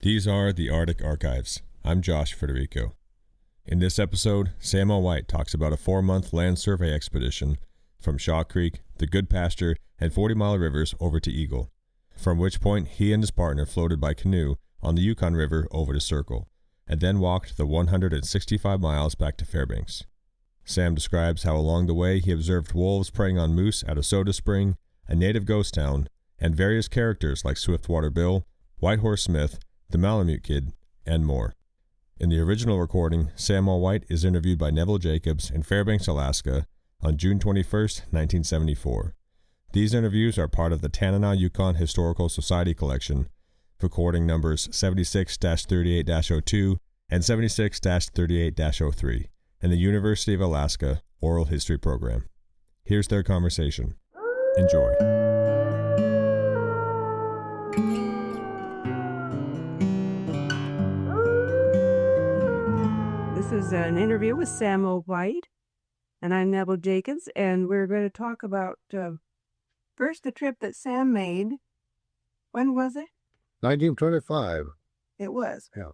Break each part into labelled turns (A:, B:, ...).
A: These are the Arctic Archives. I'm Josh Federico. In this episode, Samuel White talks about a 4-month land survey expedition from Shaw Creek, the Goodpaster and 40-mile Rivers over to Eagle, from which point he and his partner floated by canoe on the Yukon River over to Circle, and then walked the 165 miles back to Fairbanks. Sam describes how along the way he observed wolves preying on moose at a soda spring, a native ghost town, and various characters like Swiftwater Bill, Whitehorse Smith, the Malamute Kid, and more. In the original recording, Samuel White is interviewed by Neville Jacobs in Fairbanks, Alaska, on June 21st, 1974. These interviews are part of the Tanana Yukon Historical Society collection, recording numbers 76-38-02 and 76-38-03 in the University of Alaska Oral History Program. Here's their conversation. Enjoy.
B: This is an interview with Samuel White, and I'm Neville Jacobs, and we're going to talk about first the trip that Sam made. When was it?
C: 1925.
B: It was.
C: Yeah.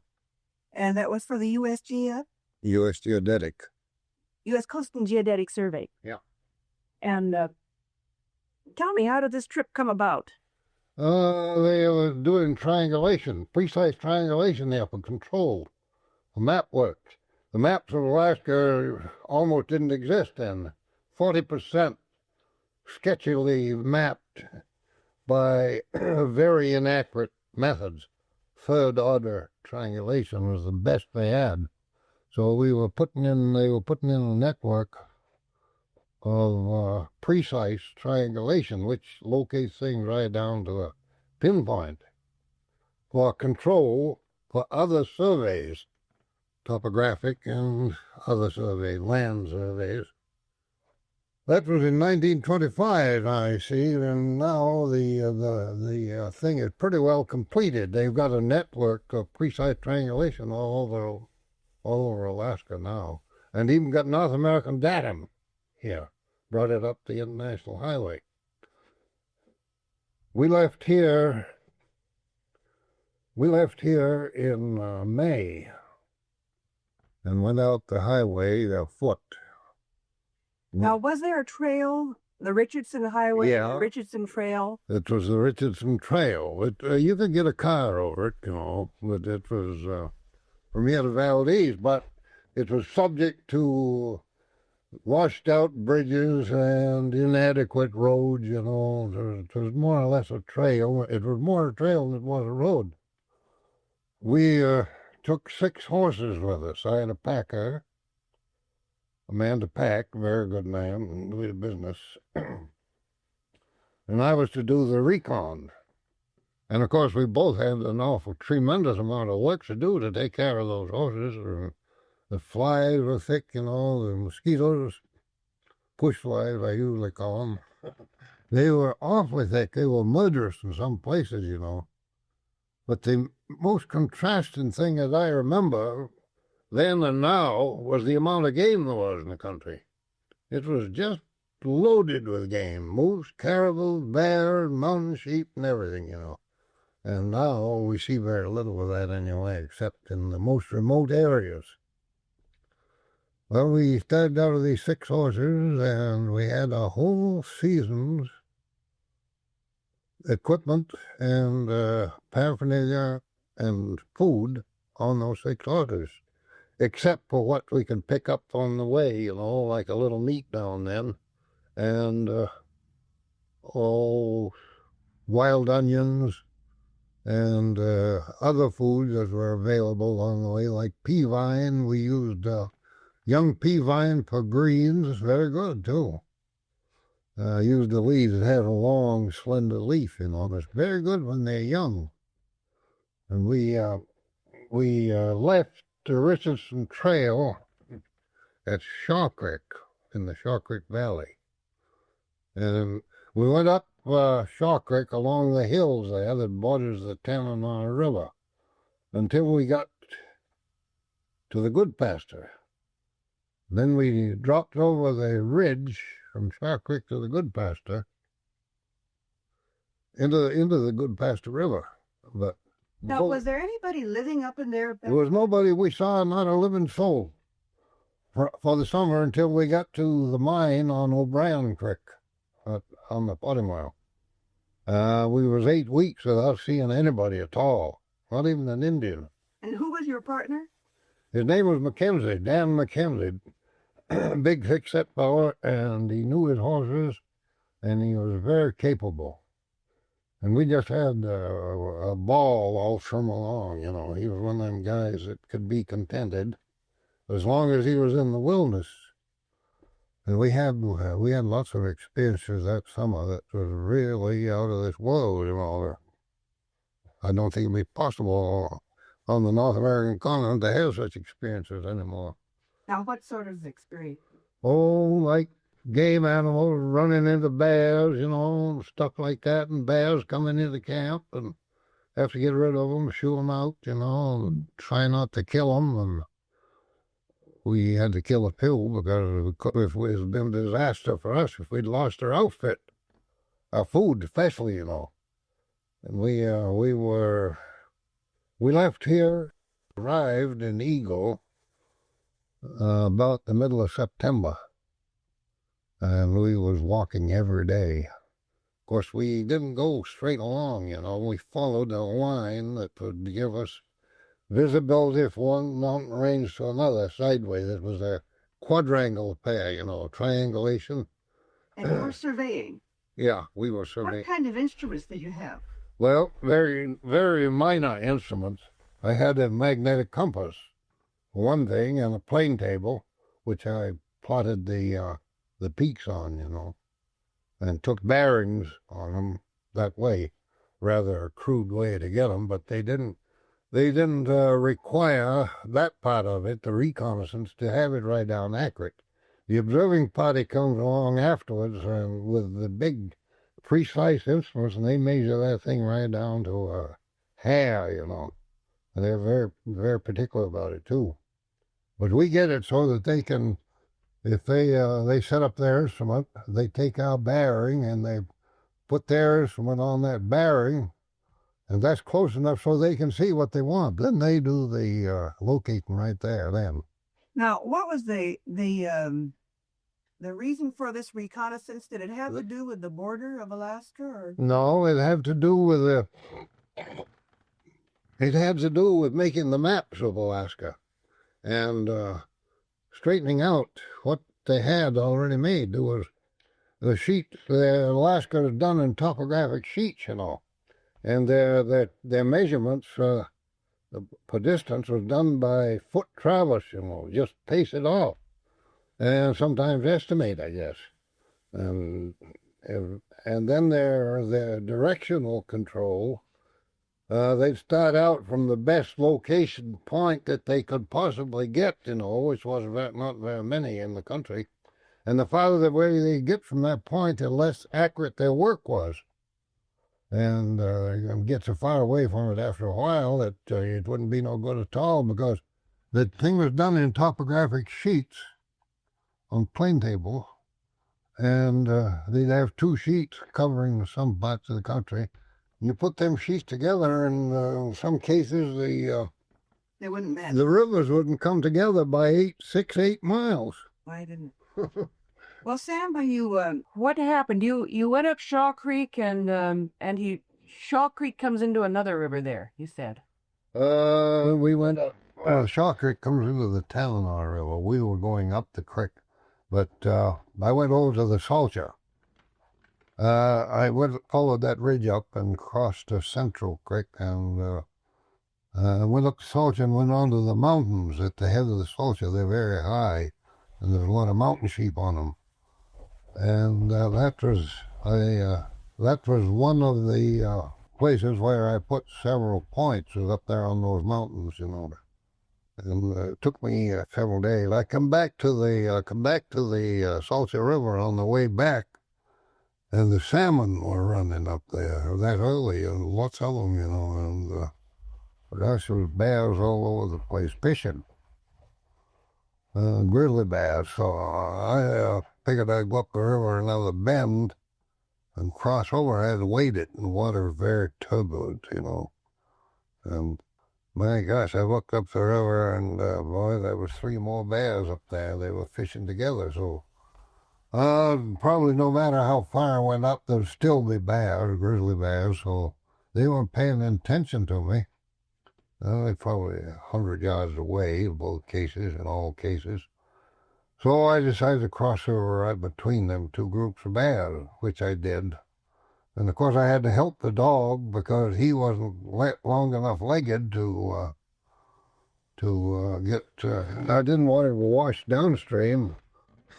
B: And that was for the USGS?
C: U.S. Geodetic.
B: U.S. Coastal Geodetic Survey.
C: Yeah.
B: And tell me, how did this trip come about?
C: They were doing triangulation, precise triangulation there for control. The map worked. The maps of Alaska almost didn't exist then. 40% sketchily mapped by very inaccurate methods. Third order triangulation was the best they had. So they were putting in a network of precise triangulation, which locates things right down to a pinpoint for control for other surveys, topographic and other surveys, land surveys. That was in 1925, I see, and now the thing is pretty well completed. They've got a network of precise triangulation all over Alaska now, and even got North American datum here, brought it up the International Highway. We left here in May and went out the highway afoot.
B: Now, was there a trail, the Richardson Highway,
C: Yeah.
B: the Richardson Trail?
C: It was the Richardson Trail. You could get a car over it, but it was from here to Valdez, but it was subject to washed out bridges and inadequate roads, It was more or less a trail. It was more a trail than it was a road. We took 6 horses with us. I had a packer, a man to pack, very good man, and do the business. And I was to do the recon. And of course, we both had an awful, tremendous amount of work to do to take care of those horses. The flies were thick, the mosquitoes, push flies, I usually call them. They were awfully thick. They were murderous in some places, But the most contrasting thing that I remember then and now was the amount of game there was in the country. It was just loaded with game, moose, caribou, bear, mountain sheep, and everything, And now we see very little of that anyway, except in the most remote areas. Well, we started out with these 6 horses, and we had a whole season's equipment and paraphernalia and food on those 6 horses, except for what we could pick up on the way, like a little meat now and then, and wild onions and other foods that were available along the way, like pea vine. We used young pea vine for greens, very good too. Used the leaves that have a long, slender leaf, It's very good when they're young. And we left the Richardson Trail at Shaw Creek, in the Shaw Creek Valley. And we went up Shaw Creek along the hills there that borders the Tanana River until we got to the Goodpaster. Then we dropped over the ridge from Shaw Creek to the Goodpaster into the Goodpaster River. But
B: Now, was there anybody living up in there?
C: There was nobody we saw, not a living soul, for the summer until we got to the mine on O'Brien Creek on the 40-mile. We was 8 weeks without seeing anybody at all, not even an Indian.
B: And who was your partner?
C: His name was Mackenzie, Dan Mackenzie, big thick-set fellow, and he knew his horses, and he was very capable. And we just had a ball all from along, you know. He was one of them guys that could be contented as long as he was in the wilderness. And we had lots of experiences that summer that was really out of this world, you know. I don't think it'd be possible on the North American continent to have such experiences anymore.
B: Now, what sort of experience?
C: Oh, like game animals running into bears, you know, stuff like that, and bears coming into camp and have to get rid of them, shoo them out, you know, and try not to kill them. And we had to kill a few because it would have been a disaster for us if we'd lost our outfit, our food especially, you know. And we left here, arrived in Eagle about the middle of September, and we was walking every day. Of course, we didn't go straight along, you know. We followed a line that would give us visibility from one mountain range to another sideways. It was a quadrangle pair, you know, triangulation.
B: And you were surveying?
C: Yeah, we were surveying.
B: What kind of instruments did you have?
C: Well, very, very minor instruments. I had a magnetic compass, one thing, and a plane table, which I plotted the peaks on, you know, and took bearings on them that way. Rather a crude way to get them, but they didn't require that part of it, the reconnaissance, to have it right down accurate. The observing party comes along afterwards with the big, precise instruments, and they measure that thing right down to a hair, you know. And they're very, very particular about it, too. But we get it so that they can, if they set up their instrument, they take our bearing and they put their instrument on that bearing, and that's close enough so they can see what they want. Then they do the locating right there then.
B: Now, what was the reason for this reconnaissance? Did it have to do with the border of Alaska? Or?
C: No, it had to do with making the maps of Alaska and straightening out what they had already made. There was the sheet that Alaska is done in topographic sheets, you know, and their measurements for distance was done by foot traverse, you know, just pace it off, and sometimes estimate, I guess, and then their directional control. They'd start out from the best location point that they could possibly get, you know, which was not very many in the country. And the farther away they get from that point, the less accurate their work was. And they get so far away from it after a while that it wouldn't be no good at all, because the thing was done in topographic sheets on plane table, and they'd have 2 sheets covering some parts of the country. You put them sheets together, and in some cases
B: they wouldn't match.
C: The rivers wouldn't come together by 8 miles.
B: Why didn't? Well, Sam, what happened? You went up Shaw Creek, and Shaw Creek comes into another river there, you said.
C: We went up. Shaw Creek comes into the Tanana River. We were going up the creek, but I went over to the Salcher. I followed that ridge up and crossed the Central Creek, and went up the Salcher and went on to the mountains at the head of the Salcher. They're very high, and there's a lot of mountain sheep on them. And that was one of the places where I put several points, was up there on those mountains, you know. And it took me several days. I come back to the Salcher River on the way back, and the salmon were running up there that early, and lots of them, you know. And there was bears all over the place fishing. Grizzly bears. So I figured I'd go up the river another bend and cross over. I had to wade it, and the water was very turbulent, you know. My gosh, I looked up the river and, boy, there was 3 more bears up there. They were fishing together, so probably no matter how far I went up, there'd still be bears, grizzly bears, so they weren't paying attention to me. They're probably 100 yards away in both cases, in all cases. So I decided to cross over right between them 2 groups of bears, which I did. And of course I had to help the dog because he wasn't long enough legged to get, I didn't want him to wash downstream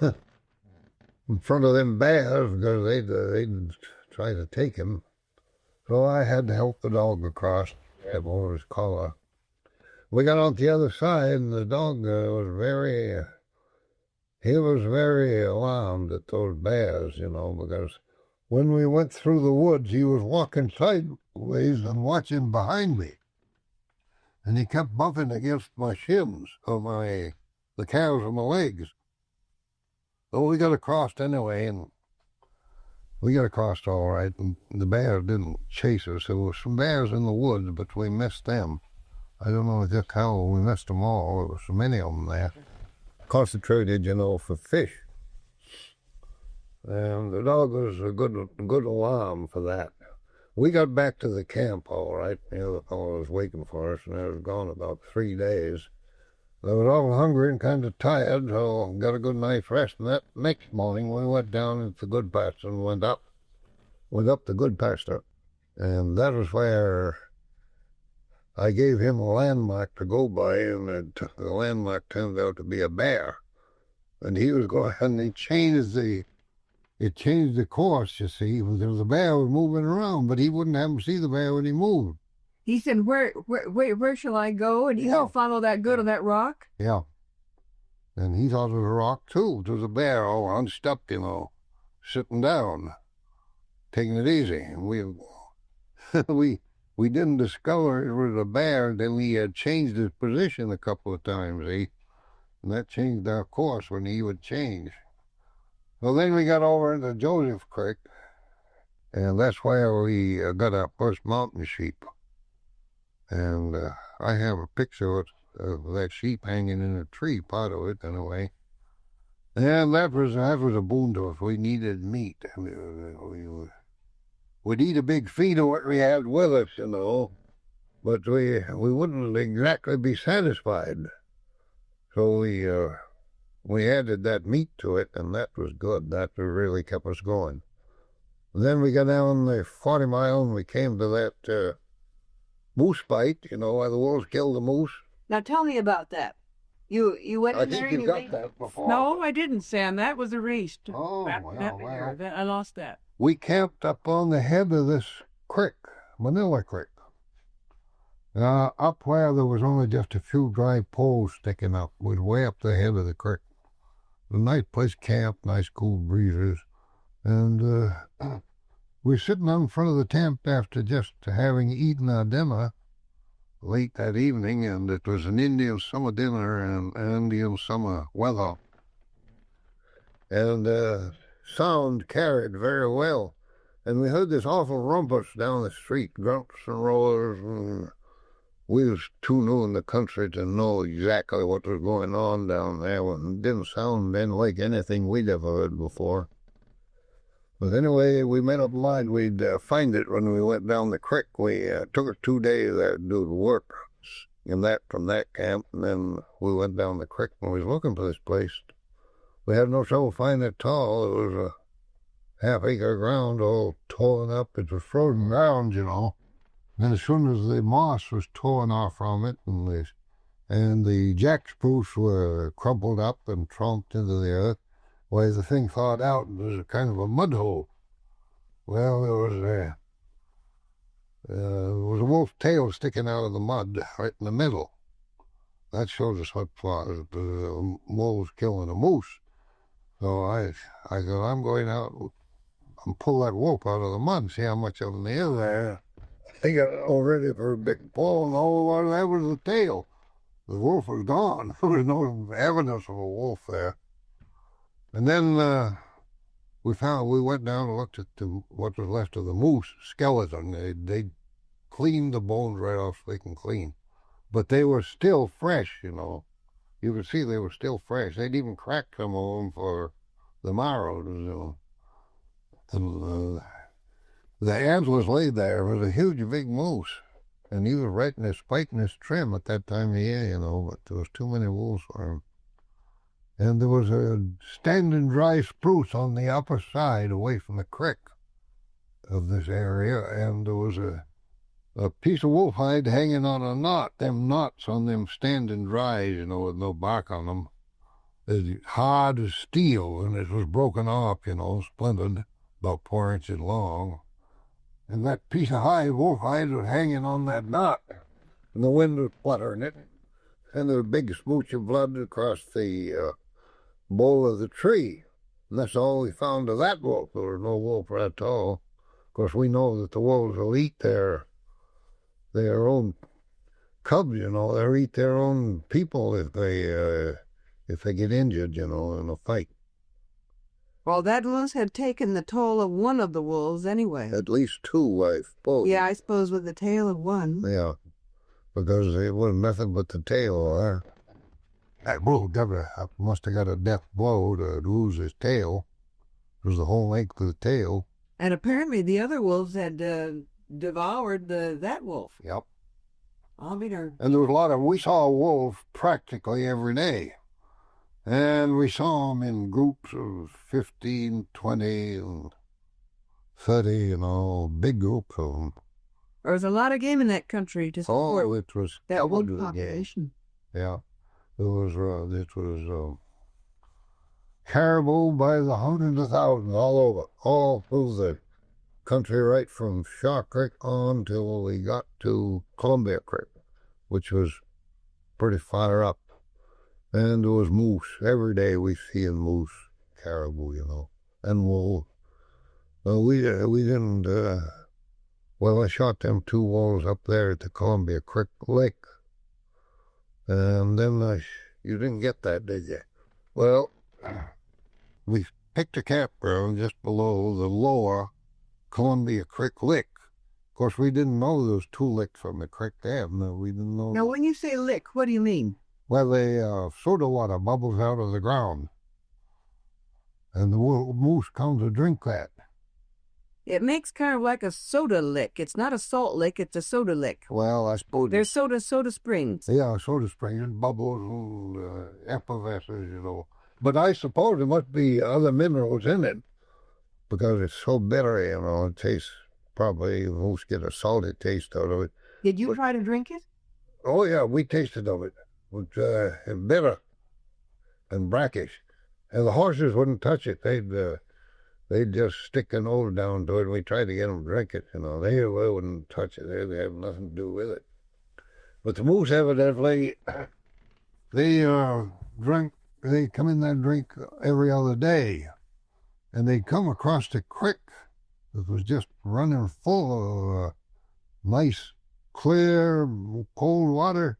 C: in front of them bears because they'd try to take him. So I had to help the dog across, grab over his collar. We got on the other side, and the dog was very alarmed at those bears, because when we went through the woods, he was walking sideways and watching behind me. And he kept bumping against my shins, or the calves of my legs. So we got across anyway, and we got across all right, and the bears didn't chase us. There were some bears in the woods, but we missed them. I don't know just how we missed them all. There were so many of them there. Concentrated, for fish. And the dog was a good alarm for that. We got back to the camp all right. The fellow was waiting for us, and I was gone about 3 days. I was all hungry and kind of tired, so got a good night's rest. And that next morning, we went down into the Goodpaster and went up the Goodpaster. And that was where I gave him a landmark to go by, and the landmark turned out to be a bear. And he was going, and it changed the course, you see, because the bear was moving around, but he wouldn't have to see the bear when he moved.
B: He said, where shall I go? And he said, follow that good on that rock?
C: Yeah. And he thought it was a rock, too. It was a bear all hunched up, sitting down, taking it easy. And we didn't discover it was a bear until he had changed his position a couple of times, see? And that changed our course when he would change. Well, then we got over into Joseph Creek, and that's where we got our first mountain sheep. And I have a picture of that sheep hanging in a tree, part of it, anyway. And that was a boon to us. We needed meat. We'd eat a big feed of what we had with us, but we wouldn't exactly be satisfied. So we added that meat to it, and that was good. That really kept us going. Then we got down the 40 mile, and we came to that moose bite, where the wolves killed the moose.
B: Now tell me about that. You went in there and you
C: got that before.
B: No, I didn't, Sam. That was erased.
C: Oh,
B: I lost that.
C: We camped up on the head of this creek, Manila Creek. Up where there was only just a few dry poles sticking up, was way up the head of the creek. A nice place to camp, nice cool breezes. And we're sitting out in front of the tent after just having eaten our dinner late that evening, and it was an Indian summer dinner and Indian summer weather. And sound carried very well. And we heard this awful rumpus down the street, grunts and roars, and we was too new in the country to know exactly what was going on down there. It didn't sound then like anything we'd ever heard before. But anyway, we made up mind we'd find it when we went down the creek. We took us 2 days there to do the work from that camp, and then we went down the creek and we was looking for this place. We had no trouble finding it at all. It was a half-acre ground all torn up. It was frozen ground, And as soon as the moss was torn off from it, and the jack spruce were crumpled up and trunked into the earth, why, the thing thawed out and there was a kind of a mud hole. Well, there was a wolf's tail sticking out of the mud right in the middle. That showed us what the wolf was killing a moose. So I said, I'm going out and pull that wolf out of the mud and see how much of him there is there. I got all ready for a big pull, and all that was the tail. The wolf was gone. There was no evidence of a wolf there. And then we went down and looked at what was left of the moose skeleton. They cleaned the bones right off slick and clean. But they were still fresh, you know. You could see they were still fresh. They'd even cracked some of them for the marrow. You know. The antlers laid there was a huge big moose. And he was right in his spike in his trim at that time of year, you know, but there was too many wolves for him. And there was a standing dry spruce on the upper side away from the creek of this area, and there was a piece of wolf hide hanging on a knot. Them knots on them standing dries, you know, with no bark on them, is hard as steel, and it was broken off, you know, splintered, about 4 inches long. And that piece of wolf hide was hanging on that knot, and the wind was fluttering it, and there was a big smooch of blood across the bowl of the tree. And that's all we found of that wolf. There was no wolf at all. Of course, we know that the wolves will eat their own cubs, you know. They'll eat their own people if they get injured, you know, in a fight.
B: Well, that moose had taken the toll of one of the wolves anyway.
C: At least two, I suppose.
B: Yeah, I suppose with the tail of one.
C: Yeah, because it wasn't nothing but the tail, huh? That wolf must have got a death blow to lose his tail. It was the whole length of the tail.
B: And apparently the other wolves had devoured that wolf.
C: Yep.
B: I'll be darned.
C: And there was we saw a wolf practically every day. And we saw them in groups of 15, 20, and 30, you know, big groups of them.
B: There was a lot of game in that country to support
C: it was
B: that wolf population.
C: Yeah. It was caribou by the hundreds of thousands all over, all through the country, right from Shaw Creek on till we got to Columbia Creek, which was pretty far up. And there was moose. Every day we see a moose, caribou, you know, and wolves. We didn't, I shot them 2 wolves up there at the Columbia Creek Lake. And then you didn't get that, did you? Well, we picked a campground just below the lower Columbia Creek Lick. Of course, we didn't know there was 2 licks on the creek there. No, we didn't know.
B: Now, when you say lick, what do you mean?
C: Well, soda water bubbles out of the ground, and the moose comes to drink that.
B: It makes kind of like a soda lick. It's not a salt lick, it's a soda lick.
C: Well, I suppose...
B: There's soda springs.
C: Yeah, soda springs, bubbles and effervesces, you know. But I suppose there must be other minerals in it, because it's so bitter, you know. It tastes, probably, moose get a salty taste out of it.
B: Did you try to drink it?
C: Oh, yeah, we tasted of it. It was bitter and brackish. And the horses wouldn't touch it. They'd just stick a nose down to it, and we tried to get them to drink it, you know. They wouldn't touch it. They'd have nothing to do with it. But the moose, evidently, they come in that drink every other day. And they'd come across the creek that was just running full of nice, clear, cold water.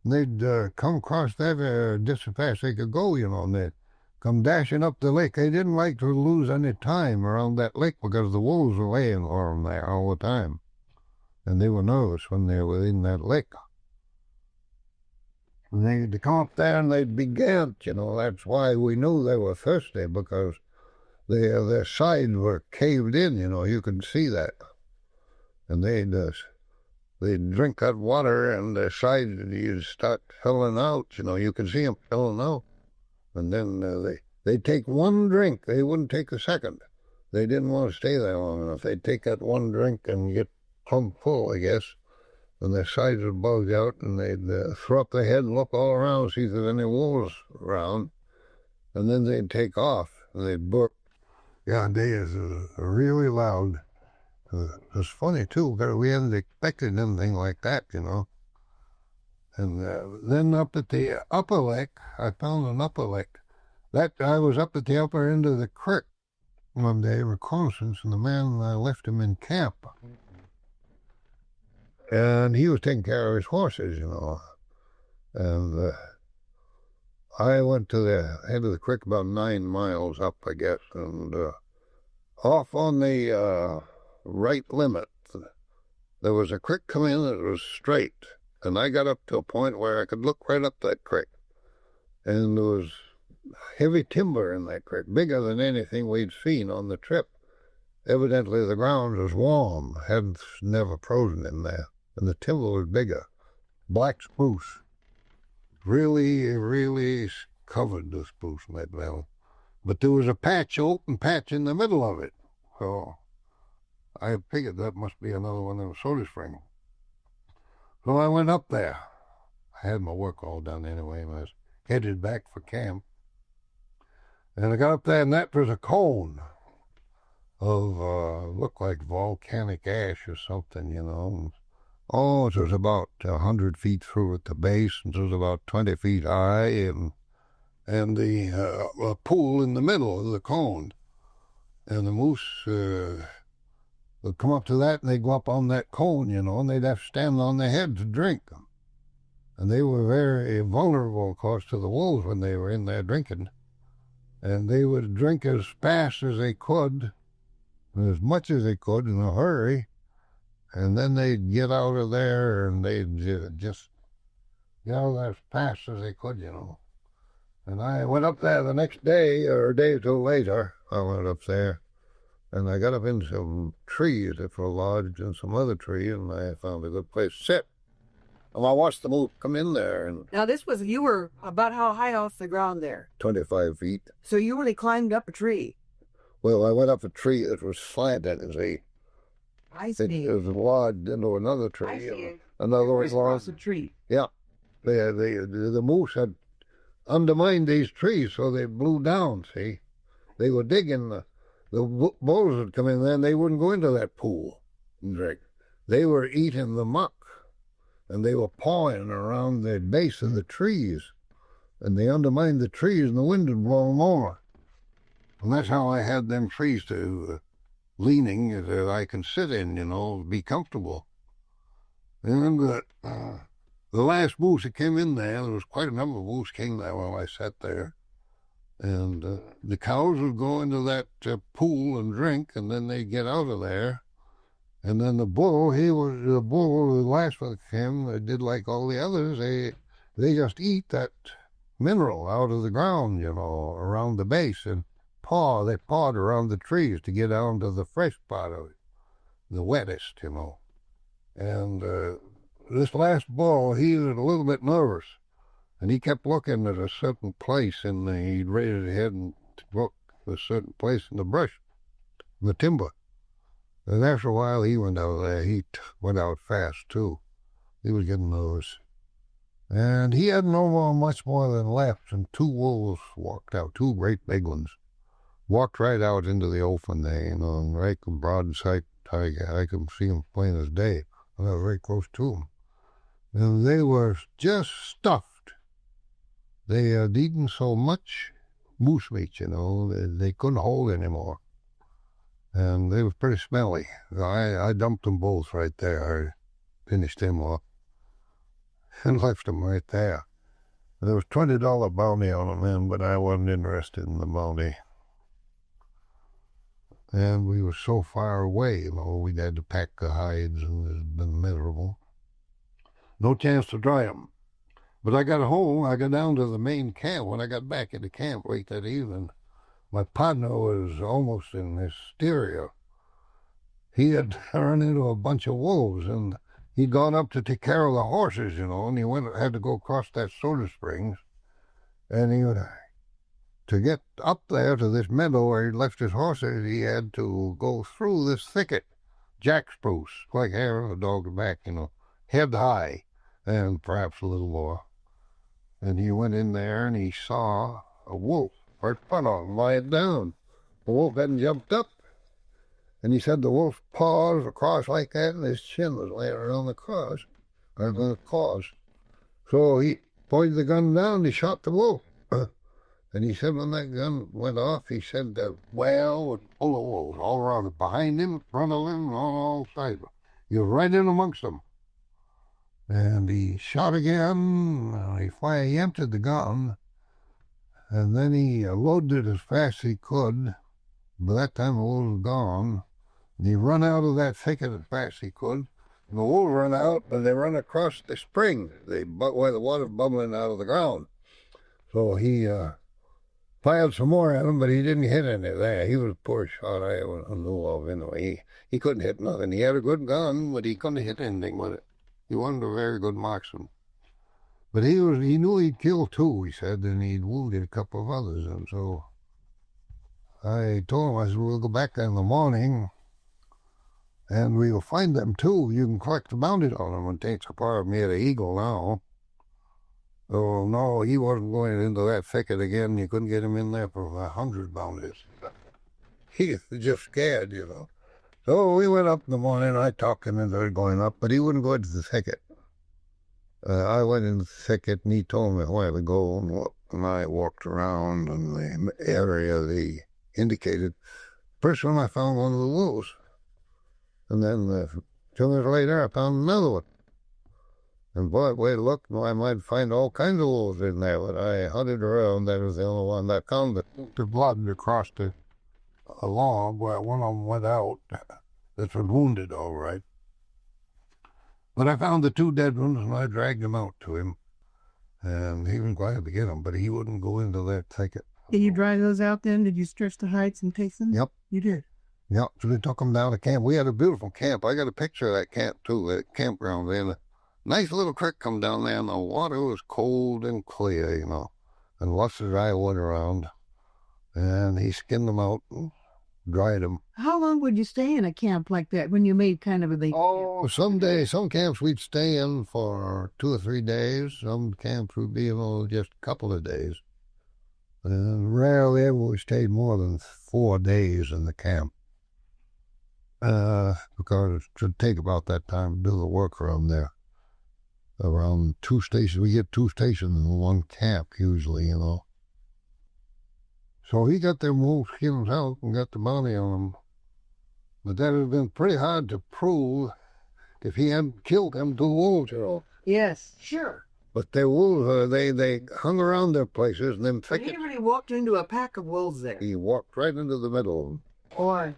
C: And they'd come across that just as fast as they could go, you know, and they'd come dashing up the lake. They didn't like to lose any time around that lake because the wolves were laying for them there all the time. And they were nervous when they were in that lake. And they'd come up there and they'd be gant, you know. That's why we knew they were thirsty, because their sides were caved in, you know. You could see that. And they'd drink that water, and their sides you'd start filling out, you know. You could see them filling out. And then they'd take one drink. They wouldn't take a second. They didn't want to stay there long enough. They'd take that one drink and get plumb full, I guess. And their sides would bulge out, and they'd throw up their head and look all around, see if there's any wolves around. And then they'd take off, and they'd burp. Yeah, they is really loud. It was funny, too, because we hadn't expected anything like that, you know. And then up at the upper lake, I found an upper lake. I was up at the upper end of the creek one day, reconnaissance, and the man, I left him in camp. And he was taking care of his horses, you know. And I went to the head of the creek about 9 miles up, I guess, and off on the right limit, there was a creek come in that was straight, and I got up to a point where I could look right up that creek. And there was heavy timber in that creek, bigger than anything we'd seen on the trip. Evidently the ground was warm, hadn't never frozen in there, and the timber was bigger. Black spruce. Really covered the spruce in that valley. But there was a open patch in the middle of it. So I figured that must be another one of the soda springs. So I went up there. I had my work all done anyway, and I was headed back for camp. And I got up there, and that was a cone of, looked like volcanic ash or something, you know. Oh, it was about 100 feet through at the base, and it was about 20 feet high, and the pool in the middle of the cone. And the moose would come up to that, and they'd go up on that cone, you know, and they'd have to stand on their head to drink. And they were very vulnerable, of course, to the wolves when they were in there drinking. And they would drink as fast as they could, and as much as they could in a hurry, and then they'd get out of there, and they'd just get out of there as fast as they could, you know. And I went up there the next day, or a day or two later, I went up there, and I got up in some trees that were lodged in some other tree, and I found a good place to sit. And I watched the moose come in there. And
B: Now you were about how high off the ground there?
C: 25 feet.
B: So you really climbed up a tree?
C: Well, I went up a tree that was slanted, you see.
B: I see.
C: It was lodged into another tree.
B: I see.
C: Another was
B: across a tree.
C: Yeah. The moose had undermined these trees, so they blew down, see. They were digging. The bulls would come in there, and they wouldn't go into that pool and drink. They were eating the muck, and they were pawing around the base of the trees, and they undermined the trees, and the wind would blow them over. And that's how I had them trees to leaning that I can sit in, you know, be comfortable. And the last moose that came in there was quite a number of moose came there while I sat there. And the cows would go into that pool and drink, and then they'd get out of there. And then the bull, the last one that came, did like all the others. They just eat that mineral out of the ground, you know, around the base, and they pawed around the trees to get down to the fresh part of it, the wettest, you know. And this last bull, he was a little bit nervous, and he kept looking at a certain place, and he'd raise his head and look at a certain place in the brush, in the timber. And after a while, he went out there. He went out fast, too. He was getting nervous. And he hadn't much more than left, and two wolves walked out, two great big ones. Walked right out into the open there, you know, and right in broad sight. I could see them plain as day. I was very close to them. And they were just stuffed. They had eaten so much moose meat, you know, they couldn't hold anymore. And they were pretty smelly. I dumped them both right there. I finished them off and left them right there. There was $20 bounty on them then, but I wasn't interested in the bounty. And we were so far away, you know, we'd had to pack the hides, and it had been miserable. No chance to dry them. But I got home, I got down to the main camp. When I got back into camp late that evening, my partner was almost in hysteria. He had run into a bunch of wolves, and he'd gone up to take care of the horses, you know, and he had to go across that soda springs. And to get up there to this meadow where he left his horses, he had to go through this thicket, jack spruce, like hair on a dog's back, you know, head high, and perhaps a little more. And he went in there, and he saw a wolf right in front of him, lying down. The wolf hadn't jumped up. And he said the wolf's paws were crossed like that, and his chin was laying around the claws. So he pointed the gun down, and he shot the wolf. And he said when that gun went off, he said the well was full of wolves all around it, behind him, in front of him, on all sides. He was right in amongst them. And he shot again, he emptied the gun, and then he loaded it as fast as he could. By that time the wolves was gone. And he run out of that thicket as fast as he could, The wolves run out, and they run across the spring, where the water's bubbling out of the ground. So he fired some more at him, but he didn't hit any there. He was a poor shot I ever knew of anyway. He couldn't hit nothing. He had a good gun, but he couldn't hit anything with it. He wasn't a very good marksman. But he knew he'd killed two, he said, and he'd wounded a couple of others. And so I told him, I said, we'll go back in the morning and we'll find them too. You can collect the bounty on them and take a part of me at the Eagle now. Oh, no, he wasn't going into that thicket again. You couldn't get him in there for 100 bounties. He was just scared, you know. So we went up in the morning. I talked him into going up, but he wouldn't go into the thicket. I went in the thicket, and he told me where to go, and I walked around in the area they indicated. First one, I found one of the wolves. And then 2 minutes later, I found another one. And boy, the way it looked, I might find all kinds of wolves in there, but I hunted around. That was the only one that found the blood across a log where one of them went out. That was wounded, all right. But I found the 2 dead ones, and I dragged them out to him. And he was glad to get them, but he wouldn't go into that thicket.
B: Did you drag those out then? Did you stretch the heights and take them?
C: Yep.
B: You did?
C: Yep, so they took them down to camp. We had a beautiful camp. I got a picture of that camp, too, that campground there. A nice little creek come down there, and the water was cold and clear, you know, and lots of dry wood around. And he skinned them out and dried them.
B: How long would you stay in a camp like that when you made kind of a big
C: camp? Some camps we'd stay in for 2 or 3 days. Some camps would be just a couple of days. And rarely ever we stayed more than 4 days in the camp. Because it should take about that time to do the work around there. Around 2 stations. We get 2 stations in one camp usually, you know. So he got them wolf skins out and got the bounty on them. But that would have been pretty hard to prove if he hadn't killed them 2 wolves, you know.
B: Yes, sure.
C: But they wolves, they hung around their places and them thickets.
B: He really walked into a pack of wolves there.
C: He walked right into the middle of them.
B: Boy.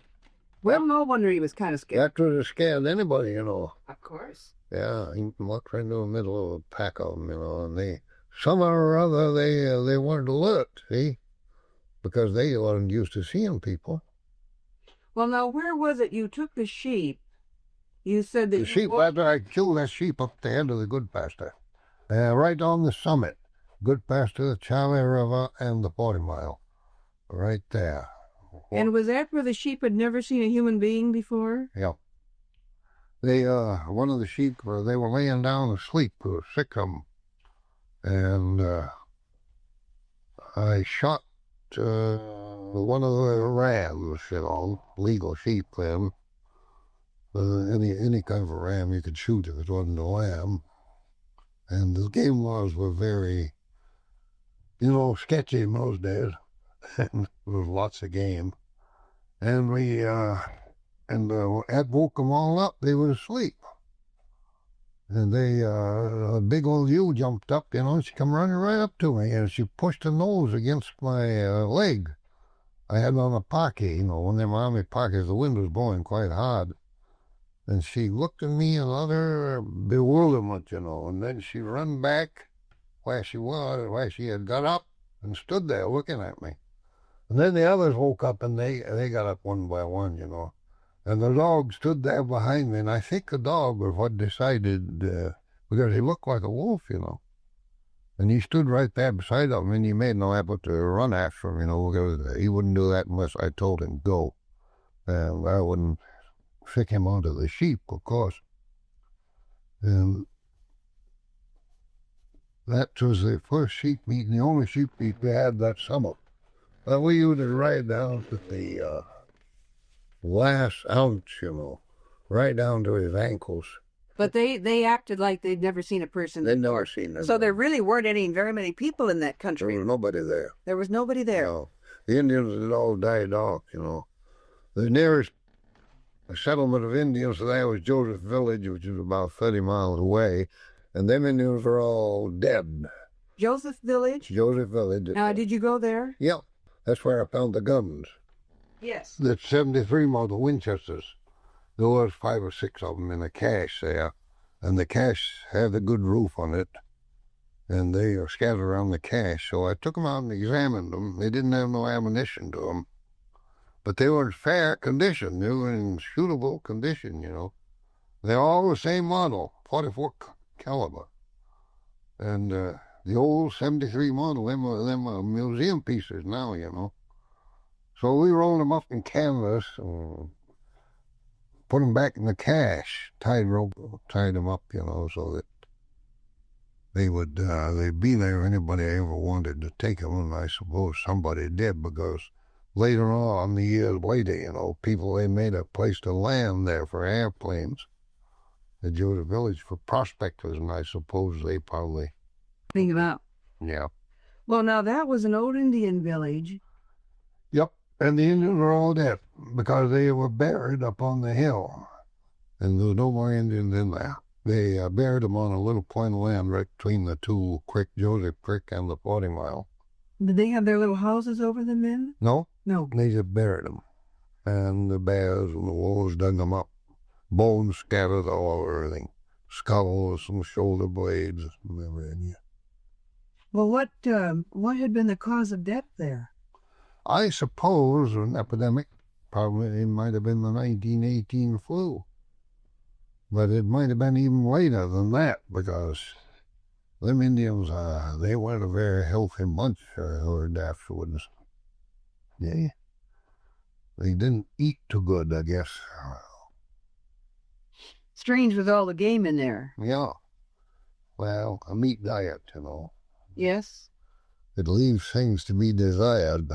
B: Well, no wonder he was kind of scared.
C: That would have scared anybody, you know.
B: Of course.
C: Yeah, he walked right into the middle of a pack of them, you know, and somehow or other, they weren't alert, see? Because they weren't used to seeing people.
B: Well, now, where was it you took the sheep? You said that
C: the sheep, after I killed that sheep up the end of the Goodpaster, right on the summit, Goodpaster, the Charlie River, and the 40-mile, right there.
B: And was that where the sheep had never seen a human being before?
C: Yeah. One of the sheep, they were laying down to sleep, there were 6 of them, and I shot one of the rams, you know, legal sheep then. Any kind of a ram you could shoot if it wasn't a lamb. And the game laws were very, you know, sketchy in those days. There was lots of game. And that woke them all up. They were asleep. And a big old ewe jumped up, you know, and she come running right up to me, and she pushed her nose against my leg. I had on a pocket, you know, one of them army pockets. The wind was blowing quite hard. And she looked at me in utter bewilderment, you know, and then she run back where she had got up and stood there looking at me. And then the others woke up, and they got up one by one, you know. And the dog stood there behind me, and I think the dog was what decided, because he looked like a wolf, you know. And he stood right there beside him, and he made no effort to run after him, you know, because he wouldn't do that unless I told him go. And I wouldn't stick him onto the sheep, of course. And that was the first sheep meet, and the only sheep meet we had that summer. But we used to ride down to the last ounce, you know, right down to his ankles.
B: But they acted like they'd never seen a person.
C: They'd never seen them.
B: So there really weren't very many people in that country.
C: There was nobody there.
B: There was nobody there.
C: No. The Indians had all died off, you know. The nearest settlement of Indians to that was Joseph Village, which is about 30 miles away, and them Indians were all dead.
B: Joseph Village?
C: Joseph Village.
B: Now, did you go there?
C: Yeah. That's where I found the guns.
B: Yes.
C: The 73 model Winchesters. There was 5 or 6 of them in a cache there, and the cache had a good roof on it, and they are scattered around the cache. So I took them out and examined them. They didn't have no ammunition to them, but they were in fair condition. They were in shootable condition, you know. They're all the same model, 44 caliber. And the old 73 model, them are museum pieces now, you know. So we rolled them up in canvas and put them back in the cache, tied them up, you know, so that they'd be there if anybody ever wanted to take them, and I suppose somebody did, because later on, the years later, you know, they made a place to land there for airplanes. They built a village for prospectors, and I suppose they probably...
B: Think about.
C: Yeah.
B: Well, now that was an old Indian village.
C: Yep, and the Indians were all dead because they were buried up on the hill, and there was no more Indians in there. They buried them on a little point of land right between the two creek, Joseph Creek and the 40-mile.
B: Did they have their little houses over them then?
C: No.
B: No.
C: They just buried them, and the bears and the wolves dug them up. Bones scattered all over everything. Skulls, some shoulder blades, and everything.
B: Well, what had been the cause of death there?
C: I suppose an epidemic. Probably it might have been the 1918 flu. But it might have been even later than that, because them Indians, they weren't a very healthy bunch, I heard afterwards. Yeah. They didn't eat too good, I guess.
B: Strange with all the game in there.
C: Yeah. Well, a meat diet, you know.
B: Yes.
C: It leaves things to be desired.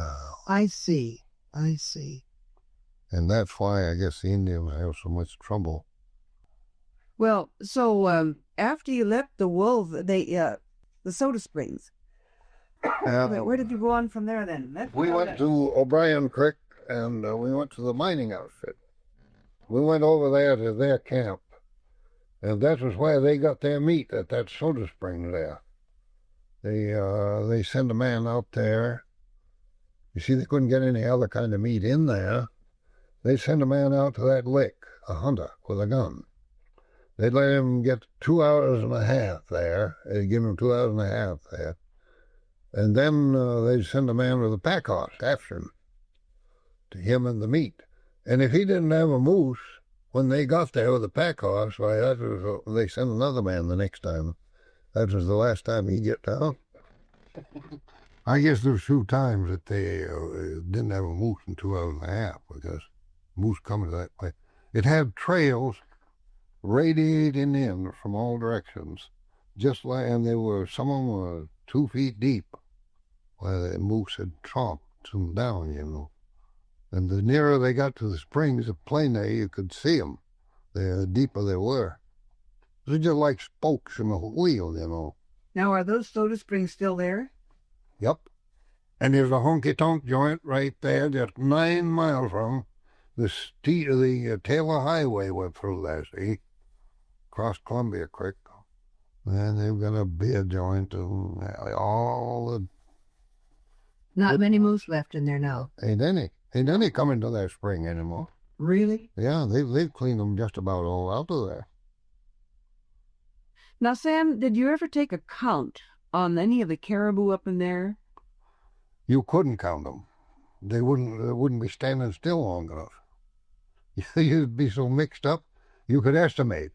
B: I see.
C: And that's why I guess the Indians have so much trouble.
B: Well, so after you left the wolf, the Soda Springs, where did you go on from there then?
C: We went to O'Brien Creek, and we went to the mining outfit. We went over there to their camp, and that was where they got their meat, at that Soda Spring there. They sent a man out there. You see, they couldn't get any other kind of meat in there. They sent a man out to that lick, a hunter with a gun. They'd let him get 2 hours and a half there. They'd give him 2 hours and a half there. And then they'd send a man with a pack horse after him, to him and the meat. And if he didn't have a moose, when they got there with a pack horse, why, they sent another man the next time. That was the last time he'd get down. I guess there were 2 times that they didn't have a moose in 2 hours and a half, because moose coming to that place. It had trails radiating in from all directions, just like, and some of them were 2 feet deep, where the moose had chomped them down, you know. And the nearer they got to the springs, the plainer you could see them, the deeper they were. They're just like spokes in a wheel, you know.
B: Now, are those Soda Springs still there?
C: Yep. And there's a honky-tonk joint right there, just 9 miles from the Taylor Highway went through there, see? Across Columbia Creek. And they've got a beer joint and all the...
B: Not many moose left in there now.
C: Ain't any coming to that spring anymore.
B: Really?
C: Yeah, they've cleaned them just about all out of there.
B: Now, Sam, did you ever take a count on any of the caribou up in there?
C: You couldn't count them. They wouldn't be standing still long enough. You'd be so mixed up, you could estimate.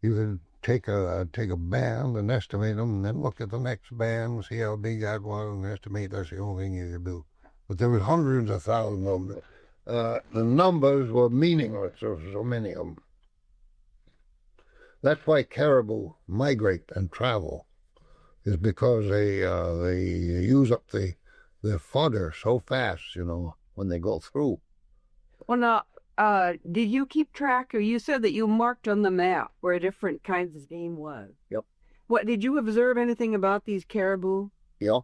C: You could take a band and estimate them, and then look at the next band, see how big that was, and estimate. That's the only thing you could do. But there was hundreds of thousands of them. The numbers were meaningless. There were so many of them. That's why caribou migrate and travel, is because they use up their fodder so fast, you know, when they go through.
B: Well, now, did you keep track, or you said that you marked on the map where different kinds of game was?
C: Yep.
B: What, did you observe anything about these caribou?
C: Yeah.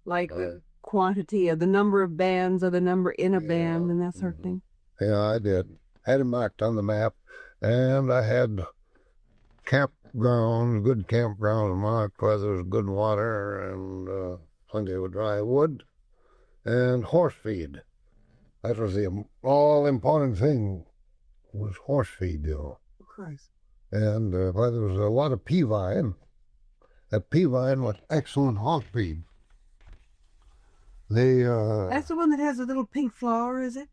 B: Like the quantity of the number of bands or the number in a band and that sort of thing?
C: Yeah, I did. Had it marked on the map, and I had good campground marked where there was good water and plenty of dry wood, and horse feed. That was the all-important thing was horse feed, you know.
B: Of course.
C: And well, there was a lot of pea vine. That pea vine was excellent hog feed.
B: That's the one that has a little pink flower, is it?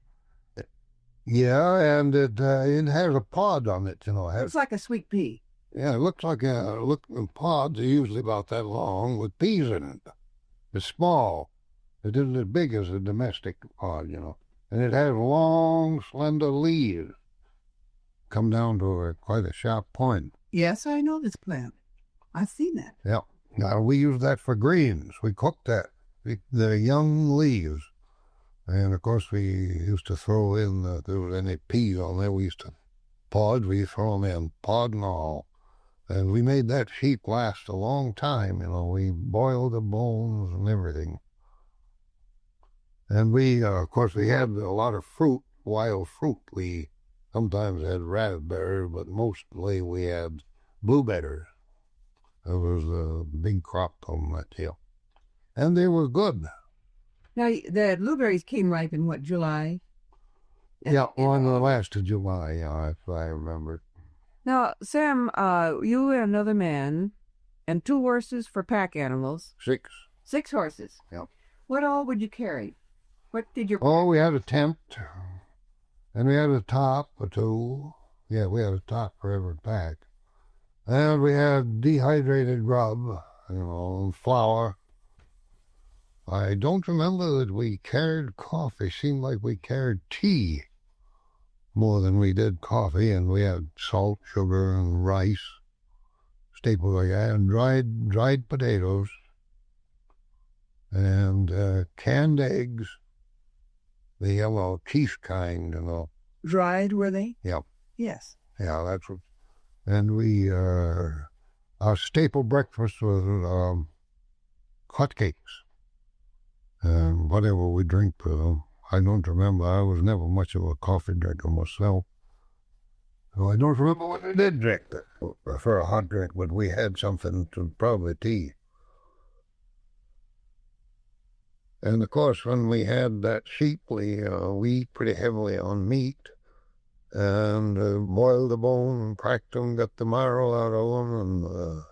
C: Yeah, and it has a pod on it, you know.
B: It's like a sweet pea.
C: Yeah, it looks like pods are usually about that long with peas in it. It's small. It isn't as big as a domestic pod, you know. And it has long, slender leaves. Come down to quite a sharp point.
B: Yes, I know this plant. I've seen that.
C: Yeah. Now, we use that for greens. We cook that. The young leaves. And, of course, we used to throw in, if there was any peas on there, we used to we throw them in, pod and all. And we made that sheep last a long time, you know. We boiled the bones and everything. And we, of course, we had a lot of fruit, wild fruit. We sometimes had raspberries, but mostly we had blueberries. There was a big crop on that hill. And they were good.
B: Now, the blueberries came ripe in what, July?
C: Yeah, on the last of July, yeah, if I remember.
B: Now, Sam, you and another man, and 2 horses for pack animals.
C: 6.
B: 6 horses.
C: Yep.
B: What all would you carry? What did your...
C: Oh, we had a tent, and we had a top or 2. Yeah, we had a top for every pack. And we had dehydrated grub, you know, and flour. I don't remember that we carried coffee. It seemed like we carried tea more than we did coffee, and we had salt, sugar, and rice, staples like that, and dried potatoes, and canned eggs, the yellow quiche kind, you know.
B: Dried, were they?
C: Yep.
B: Yes.
C: Yeah, that's what. And we, our staple breakfast was hotcakes. And whatever we drink for them. I don't remember. I was never much of a coffee drinker myself. So I don't remember what I did drink for a hot drink, but we had something to probably tea. And of course, when we had that sheep, we eat pretty heavily on meat and boiled the bone and cracked them, got the marrow out of them, and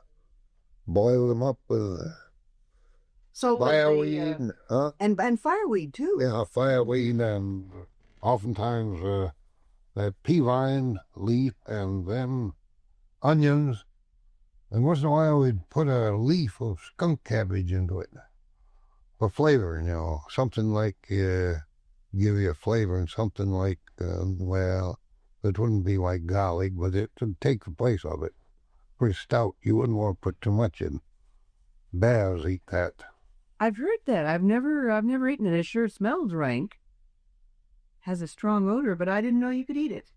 C: boiled them up with fireweed.
B: And fireweed, too.
C: Yeah, fireweed, and oftentimes that pea vine leaf, and then onions. And once in a while, we'd put a leaf of skunk cabbage into it for flavor, you know. Something like, give you a flavor, and something like, well, it wouldn't be like garlic, but it would take the place of it. Pretty stout. You wouldn't want to put too much in. Bears eat that.
B: I've heard that. I've never eaten it. It sure smells rank. Has a strong odor, but I didn't know you could eat it.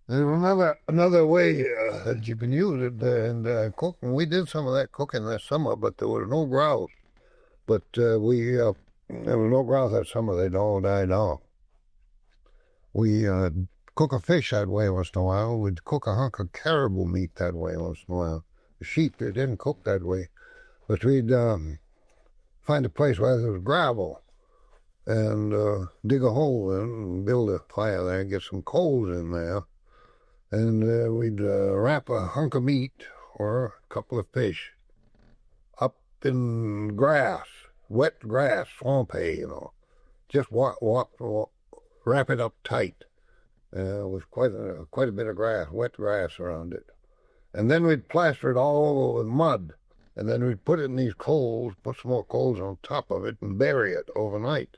C: There's another way that you can use it and cook. And we did some of that cooking this summer, but there was no grouse. But there was no grouse that summer. They'd all died off. We cook a fish that way once in a while. We'd cook a hunk of caribou meat that way once in a while. The sheep, they didn't cook that way. But we'd find a place where there was gravel and dig a hole in and build a fire there and get some coals in there. And we'd wrap a hunk of meat or a couple of fish up in grass, wet grass, swamp hay, you know. Just wrap it up tight with quite a bit of grass, wet grass around it. And then we'd plaster it all over with mud. And then we'd put it in these coals, put some more coals on top of it, and bury it overnight.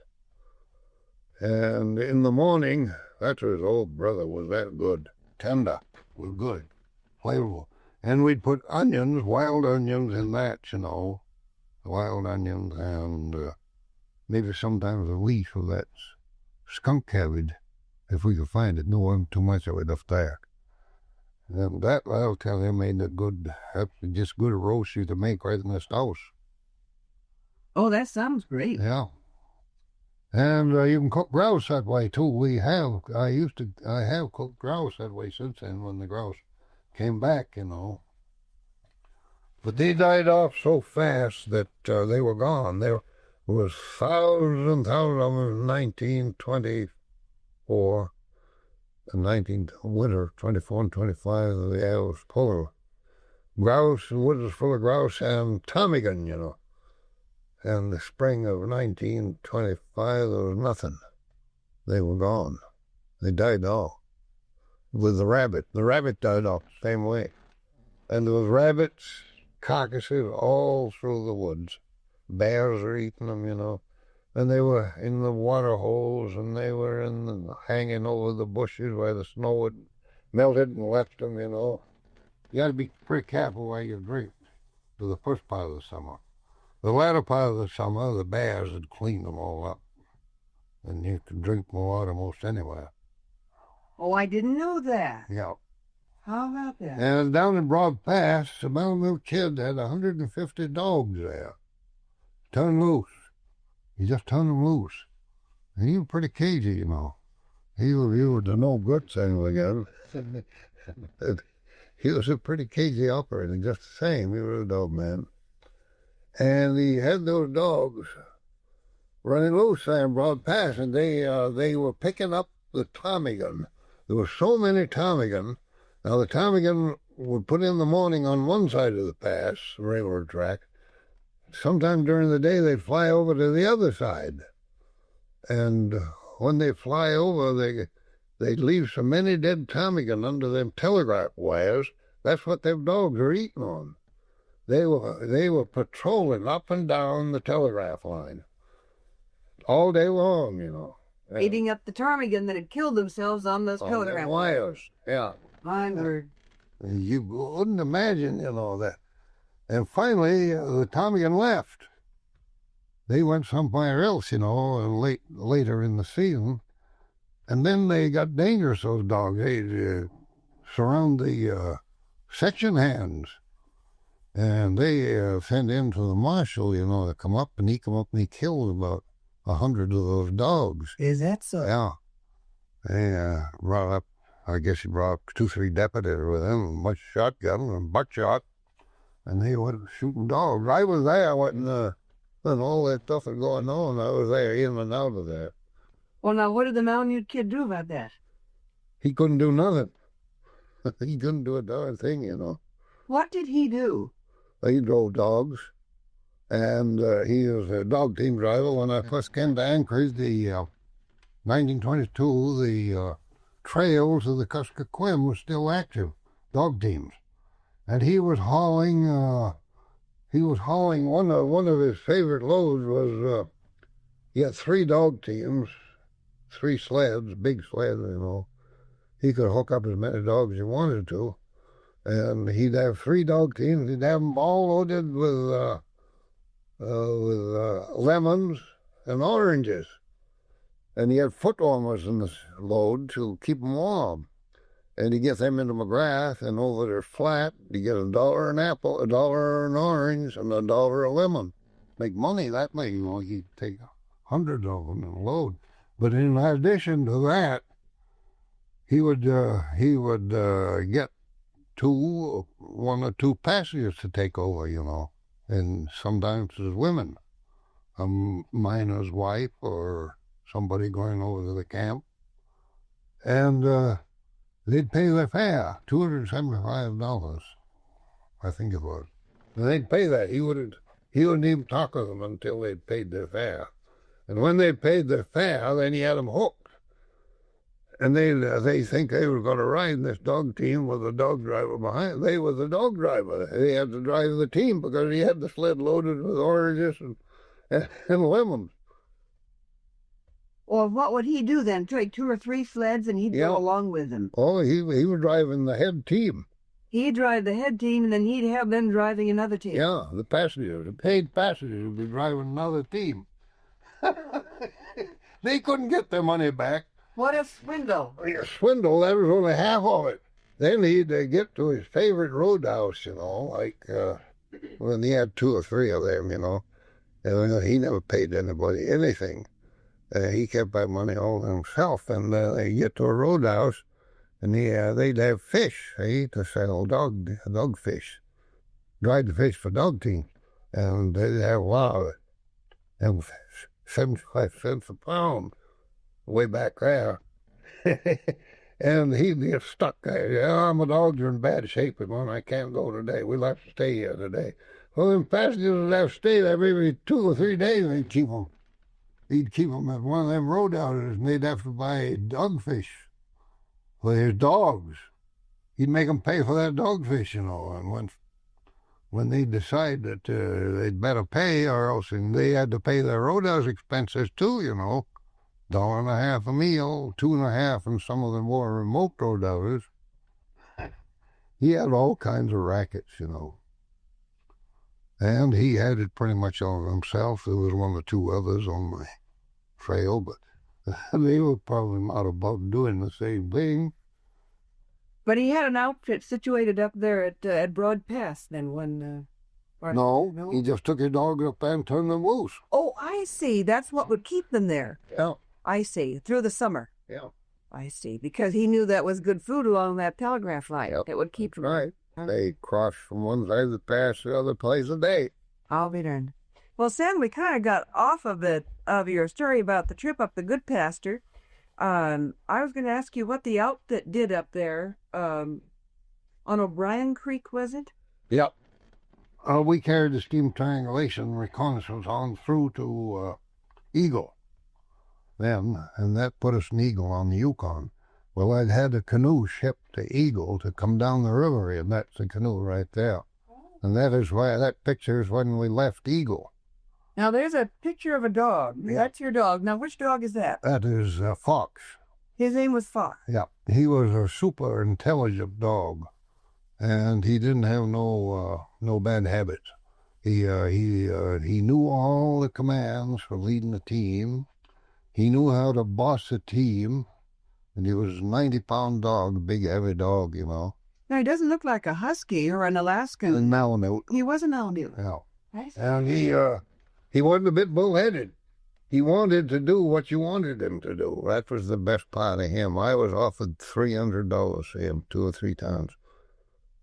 C: And in the morning, that was, oh, brother, was that good. Tender, was good, flavorful. And we'd put onions, wild onions in that, you know, wild onions, and maybe sometimes a leaf of that skunk cabbage, if we could find it. No one too much of it up there. And that, I'll tell you, made a good, just good roast you to make right in this house.
B: Oh, that sounds great.
C: Yeah. And you can cook grouse that way, too. I have cooked grouse that way since then when the grouse came back, you know. But they died off so fast that they were gone. There was thousands and thousands of them in 1924. in winter, 24 and 25, the air was full of grouse, the woods was full of grouse and ptarmigan, you know. And the spring of 1925, there was nothing. They were gone. They died off. With the rabbit died off the same way. And there was rabbits, carcasses all through the woods. Bears were eating them, you know. And they were in the water holes, and they were hanging over the bushes where the snow had melted and left them, you know. You got to be pretty careful where you drink for the first part of the summer. The latter part of the summer, the bears had cleaned them all up, and you could drink water most anywhere.
B: Oh, I didn't know that.
C: Yeah.
B: How about that?
C: And down in Broad Pass, the Belleville Kid had 150 dogs there. Turned loose. He just turned them loose. And he was pretty cagey, you know. He was the no guts anyway again. He was a pretty cagey operator, just the same. He was a dog man. And he had those dogs running loose there in Broad Pass, and they were picking up the ptarmigan. There were so many ptarmigan. Now, the ptarmigan would put in the morning on one side of the pass, the railroad track. Sometime during the day, they'd fly over to the other side. And when they fly over, they'd leave so many dead ptarmigan under them telegraph wires. That's what them dogs were eating on. They were patrolling up and down the telegraph line all day long, you know.
B: Eating up the ptarmigan that had killed themselves on those telegraph
C: wires. Yeah.
B: My word.
C: You wouldn't imagine, you know, that. And finally, the ptarmigan left. They went somewhere else, you know, later in the season. And then they got dangerous, those dogs. They'd surround the section hands. And they sent in to the marshal, you know, to come up, and he come up and he killed about 100 of those dogs.
B: Is that so?
C: Yeah. They brought up, I guess he brought up 2-3 deputies with him, much shotgun and buckshot, and they were shooting dogs. I was there when all that stuff was going on. I was there in and out of there.
B: Well, now, what did the Malamute Kid do about that?
C: He couldn't do nothing. He couldn't do a darn thing, you know.
B: What did he do?
C: He drove dogs, and he was a dog team driver. When I first came to Anchorage, 1922, the trails of the Kuskokwim were still active, dog teams. And he was hauling one of his favorite loads was, he had 3 dog teams, 3 sleds, big sleds, you know. He could hook up as many dogs as he wanted to. And he'd have 3 dog teams. He'd have them all loaded with lemons and oranges. And he had foot warmers in the load to keep them warm. And he'd get them into McGrath, and over there flat, he'd get $1 an apple, $1 an orange, and $1 a lemon. Make money that way, you know. He'd take hundreds of them in a load. But in addition to that, he would get 1 or 2 passengers to take over, you know, and sometimes as women, a miner's wife or somebody going over to the camp, and they'd pay their fare, $275, I think it was. And they'd pay that. He wouldn't even talk to them until they'd paid their fare. And when they paid their fare, then he had them hooked. And they think they were going to ride this dog team with a dog driver behind. They were the dog driver. They had to drive the team because he had the sled loaded with oranges and lemons.
B: Well, what would he do then? Take 2 or 3 sleds and he'd go along with them?
C: Oh, he was driving the head team.
B: He'd drive the head team, and then he'd have them driving another team.
C: Yeah, the passengers, the paid passengers would be driving another team. They couldn't get their money back.
B: What a swindle.
C: A swindle, that was only half of it. Then he'd get to his favorite roadhouse, you know, like when he had 2 or 3 of them, you know. And he never paid anybody anything. He kept that money all to himself. And they'd get to a roadhouse, and they'd have fish. They used to sell dog fish, dried fish for dog teams. And they'd have a lot of it. And 75 cents a pound. Way back there. And he'd get stuck there. Yeah, my dogs are in bad shape, and I can't go today. We'll have to stay here today. Well, them passengers would have to stay there maybe 2 or 3 days. He'd keep them at one of them roadhouses, and they'd have to buy dogfish for his dogs. He'd make them pay for that dogfish, And when they decide that they'd better pay, or else they had to pay their roadhouse expenses too, $1.50 a meal, 2.50 in some of the more remote roadhouses. He had all kinds of rackets, And he had it pretty much on himself. There was 1 or 2 others on my trail, but they were probably not about doing the same thing.
B: But he had an outfit situated up there at Broad Pass then when...
C: No, he just took his dog up there and turned them loose.
B: Oh, I see. That's what would keep them there.
C: Yeah.
B: I see. Through the summer.
C: Yeah.
B: I see. Because he knew that was good food along that telegraph line.
C: Yep.
B: It would keep them.
C: Right. They crossed from one side of the pass to the other place a day.
B: I'll be darned. Well, Sam, we kind of got off of your story about the trip up the Goodpaster. I was going to ask you what the outfit did up there on O'Brien Creek, was it?
C: Yep. We carried the steam triangulation reconnaissance on through to Eagle then, and that put us in Eagle on the Yukon. Well, I'd had a canoe shipped to Eagle to come down the river, and that's the canoe right there. And that picture is when we left Eagle.
B: Now, there's a picture of a dog.
C: Yeah.
B: That's your dog. Now, which dog is that?
C: That is Fox.
B: His name was Fox.
C: Yeah, he was a super intelligent dog, and he didn't have no bad habits. He knew all the commands for leading the team. He knew how to boss a team, and he was a 90-pound dog, a big, heavy dog,
B: Now, he doesn't look like a husky or an Alaskan.
C: A Malamute.
B: He was an Malamute.
C: Yeah. And he wasn't a bit bullheaded. He wanted to do what you wanted him to do. That was the best part of him. I was offered $300 for him 2 or 3 times.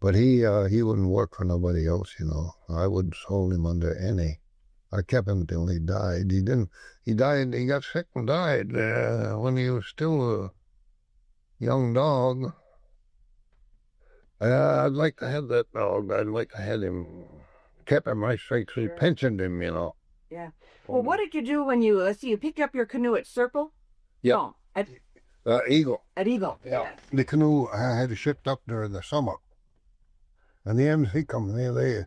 C: But he wouldn't work for nobody else, I wouldn't hold him under any. I kept him till he died. He got sick and died when he was still a young dog. I'd like to have that dog. I'd like to have him, kept him right straight, so he pensioned him,
B: Yeah. Well, what did you do when you picked up your canoe at Circle?
C: Yeah.
B: No, at
C: Eagle.
B: At Eagle.
C: Yeah.
B: Yes.
C: The canoe I had shipped up during the summer. And the MC company,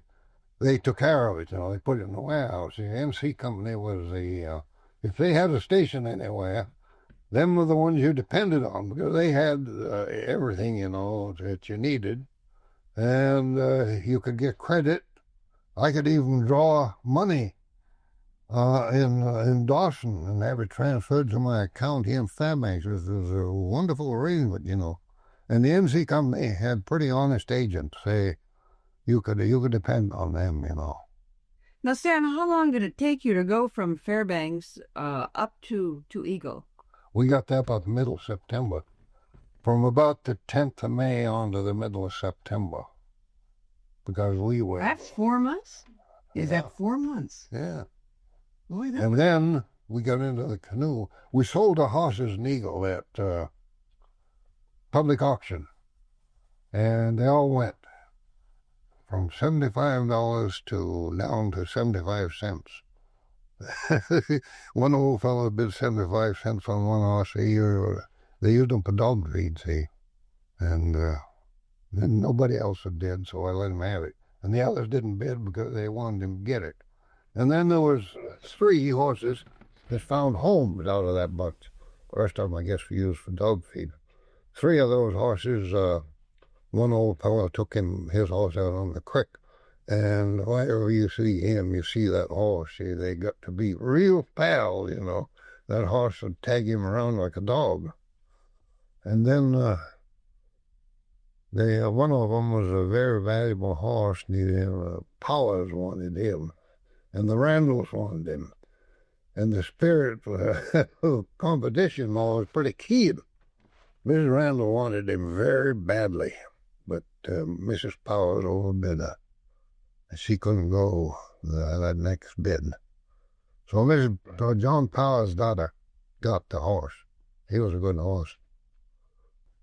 C: they took care of it, They put it in the warehouse. The MC company was if they had a station anywhere, them were the ones you depended on because they had everything, that you needed. And you could get credit. I could even draw money in Dawson and have it transferred to my account here in Fairbanks. It was a wonderful arrangement, And the MC company had pretty honest agents. You could depend on them,
B: Now, Sam, how long did it take you to go from Fairbanks up to Eagle?
C: We got there about the middle of September. From about the 10th of May on to the middle of September. Because we were...
B: That's 4 months? Is that 4 months?
C: Yeah.
B: Boy,
C: And then we got into the canoe. We sold our horses in Eagle at public auction. And they all went from $75 to down to 75 cents. One old fellow bid 75 cents on one horse a year. They used them for dog feed, see. And then nobody else did, so I let him have it. And the others didn't bid because they wanted him to get it. And then there was 3 horses that found homes out of that bunch. The rest of them, I guess, were used for dog feed. 3 of those horses, one old fellow took his horse out on the creek. And whenever you see him, you see that horse. See, they got to be real pals, That horse would tag him around like a dog. And then one of them was a very valuable horse. Powers wanted him. And the Randalls wanted him. And the spirit of competition was pretty keen. Mrs. Randall wanted him very badly, but Mrs. Powers overbid her. She couldn't go that next bid. So John Powers' daughter got the horse. He was a good horse.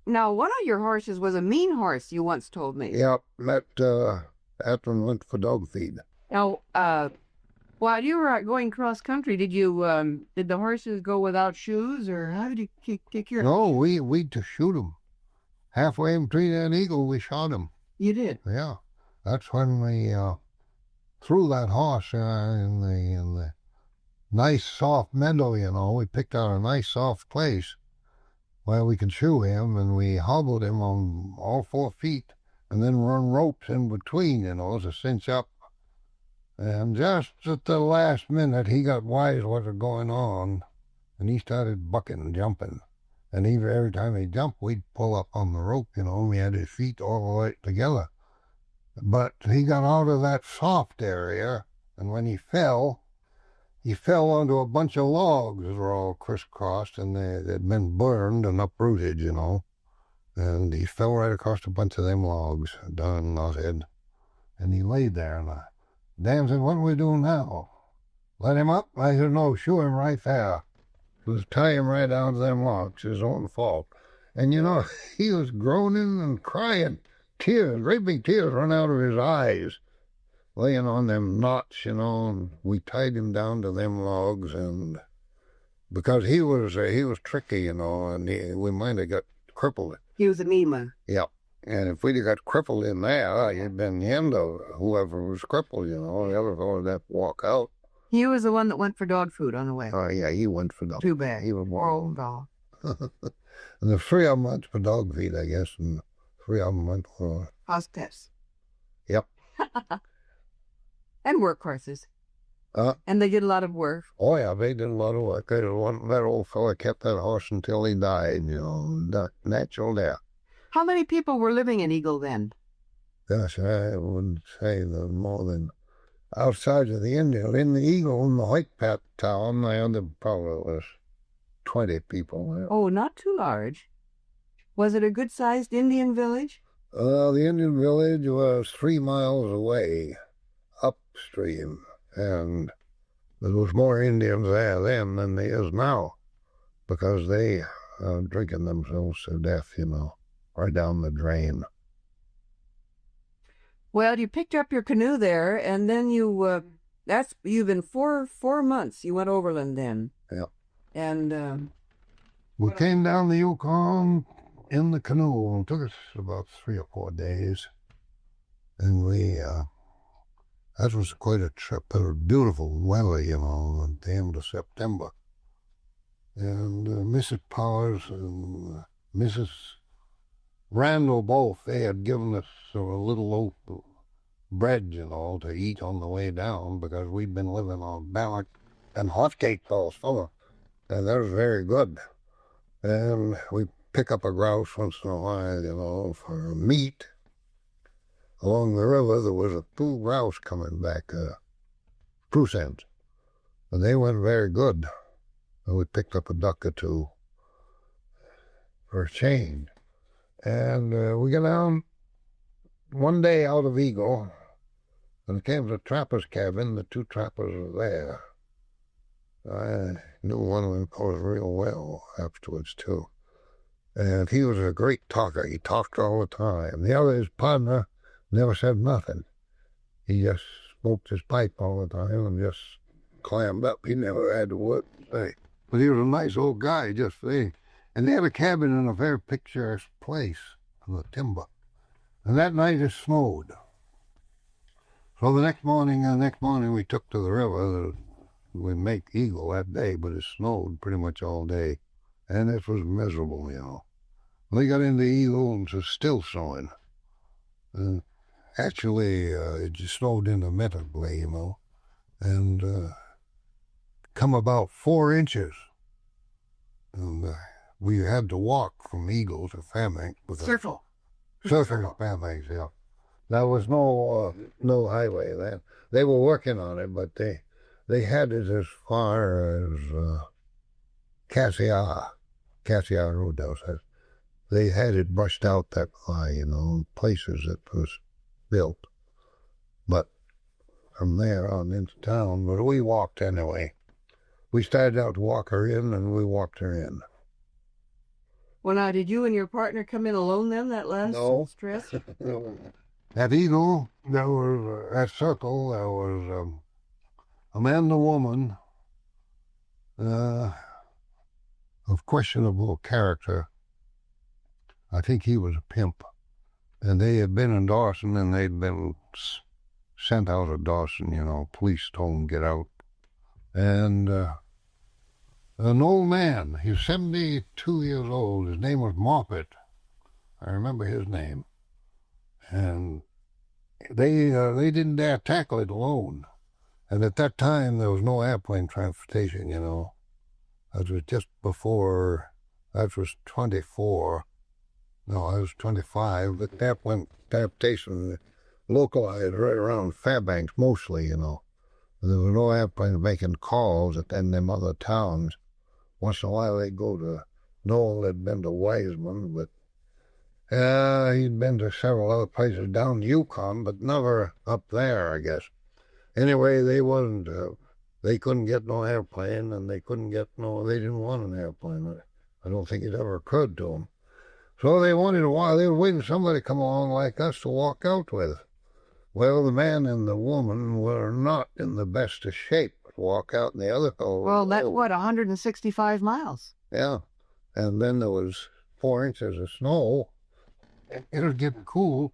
B: Now, one of your horses was a mean horse, you once told me.
C: Yep, that one went for dog feed.
B: Now, while you were going cross country, did the horses go without shoes, or how did you take care of them?
C: No, we just shoot them. Halfway in between that eagle, we shot him.
B: You did?
C: Yeah, that's when we threw that horse in the nice soft meadow. We picked out a nice soft place where we could shoe him, and we hobbled him on all 4 feet, and then run ropes in between, to cinch up. And just at the last minute, he got wise what was going on, and he started bucking and jumping. And every time he jumped, we'd pull up on the rope, and we had his feet all the way together. But he got out of that soft area, and when he fell onto a bunch of logs that were all crisscrossed, and they'd been burned and uprooted, And he fell right across a bunch of them logs, down on his head. And he laid there, and Dan said, "What do we do now? Let him up?" I said, "No, shoe him right there. Just tie him right down to them logs, his own fault." And he was groaning and crying. Tears, great big tears run out of his eyes, laying on them knots, and we tied him down to them logs, and because he was tricky, and we might have got crippled.
B: He was a mean one.
C: Yep. And if we'd have got crippled in there, you'd been the end of whoever was crippled, the other fellow would have to walk out.
B: He was the one that went for dog food on the way.
C: Oh, yeah, he went for dog.
B: Too bad.
C: He was
B: Poor old dog.
C: And the 3 of them went for dog feed, I guess, and 3 of them went for...
B: Hospice.
C: Yep.
B: And work horses. And they did a lot of work.
C: Oh, yeah, they did a lot of work. That old fella kept that horse until he died, natural death.
B: How many people were living in Eagle then?
C: Gosh, I wouldn't say more than outside of the Indian. In the Eagle, in the White Pat town, there probably was 20 people there.
B: Oh, not too large. Was it a good-sized Indian village?
C: The Indian village was 3 miles away, upstream, and there was more Indians there then than there is now, because they are drinking themselves to death, right down the drain.
B: Well, you picked up your canoe there, and then you've been 4 months. You went overland then.
C: Yeah.
B: And
C: we came down the Yukon in the canoe. It took us about 3 or 4 days, and that was quite a trip. It was beautiful weather, at the end of September. And Mrs. Powers and Mrs. Randall both, they had given us a little loaf of bread, to eat on the way down, because we'd been living on bannock and hotcakes all summer, and that was very good. And we pick up a grouse once in a while, for meat. Along the river, there was 2 grouse coming back, spruce ends, and they went very good. And we picked up a duck or 2 for a change. And we got down one day out of Eagle, and came to the trapper's cabin. The 2 trappers were there. I knew one of them fellows real well afterwards, too. And he was a great talker. He talked all the time. The other, his partner, never said nothing. He just smoked his pipe all the time and just clammed up. He never had a word to say. But he was a nice old guy, just saying. And they had a cabin in a very picturesque place in the timber. And that night it snowed. So the next morning we took to the river. We make Eagle that day, but it snowed pretty much all day. And it was miserable, We got into Eagle and it was still snowing. Actually, it just snowed intermittently, and come about 4 inches. And we had to walk from Eagle to Fairbanks.
B: Circle
C: to Fairbanks, yeah. There was no highway then. They were working on it, but they had it as far as Cassiar Roadhouse. They had it brushed out that far, places that was built. But from there on into town, but we walked anyway. We started out to walk her in, and we walked her in.
B: Well, now, did you and your partner come in alone then, that last
C: No.
B: stress?
C: At Eagle, there was, at Circle, there was a man and a woman of questionable character. I think he was a pimp. And they had been in Dawson, and they'd been sent out of Dawson, you know. Police told them get out. And an old man, he was 72 years old. His name was Moffett. I remember his name. And they didn't dare tackle it alone. And at that time, there was no airplane transportation, you know. That was just before, that was 24. No, I was 25, but airplane transportation localized right around Fairbanks mostly, you know. There was no airplane making calls at them other towns. Once in a while they'd go to, Noel had been to Wiseman, but he'd been to several other places down Yukon, but never up there, I guess. Anyway, they couldn't get no airplane, and they didn't want an airplane. I don't think it ever occurred to them. So they wanted a while, they were waiting for somebody to come along like us to walk out with. Well, the man and the woman were not in the best of shape to walk out, and the other fellow.
B: Well, that's 165 miles?
C: Yeah. And then there was 4 inches of snow. It was getting cool.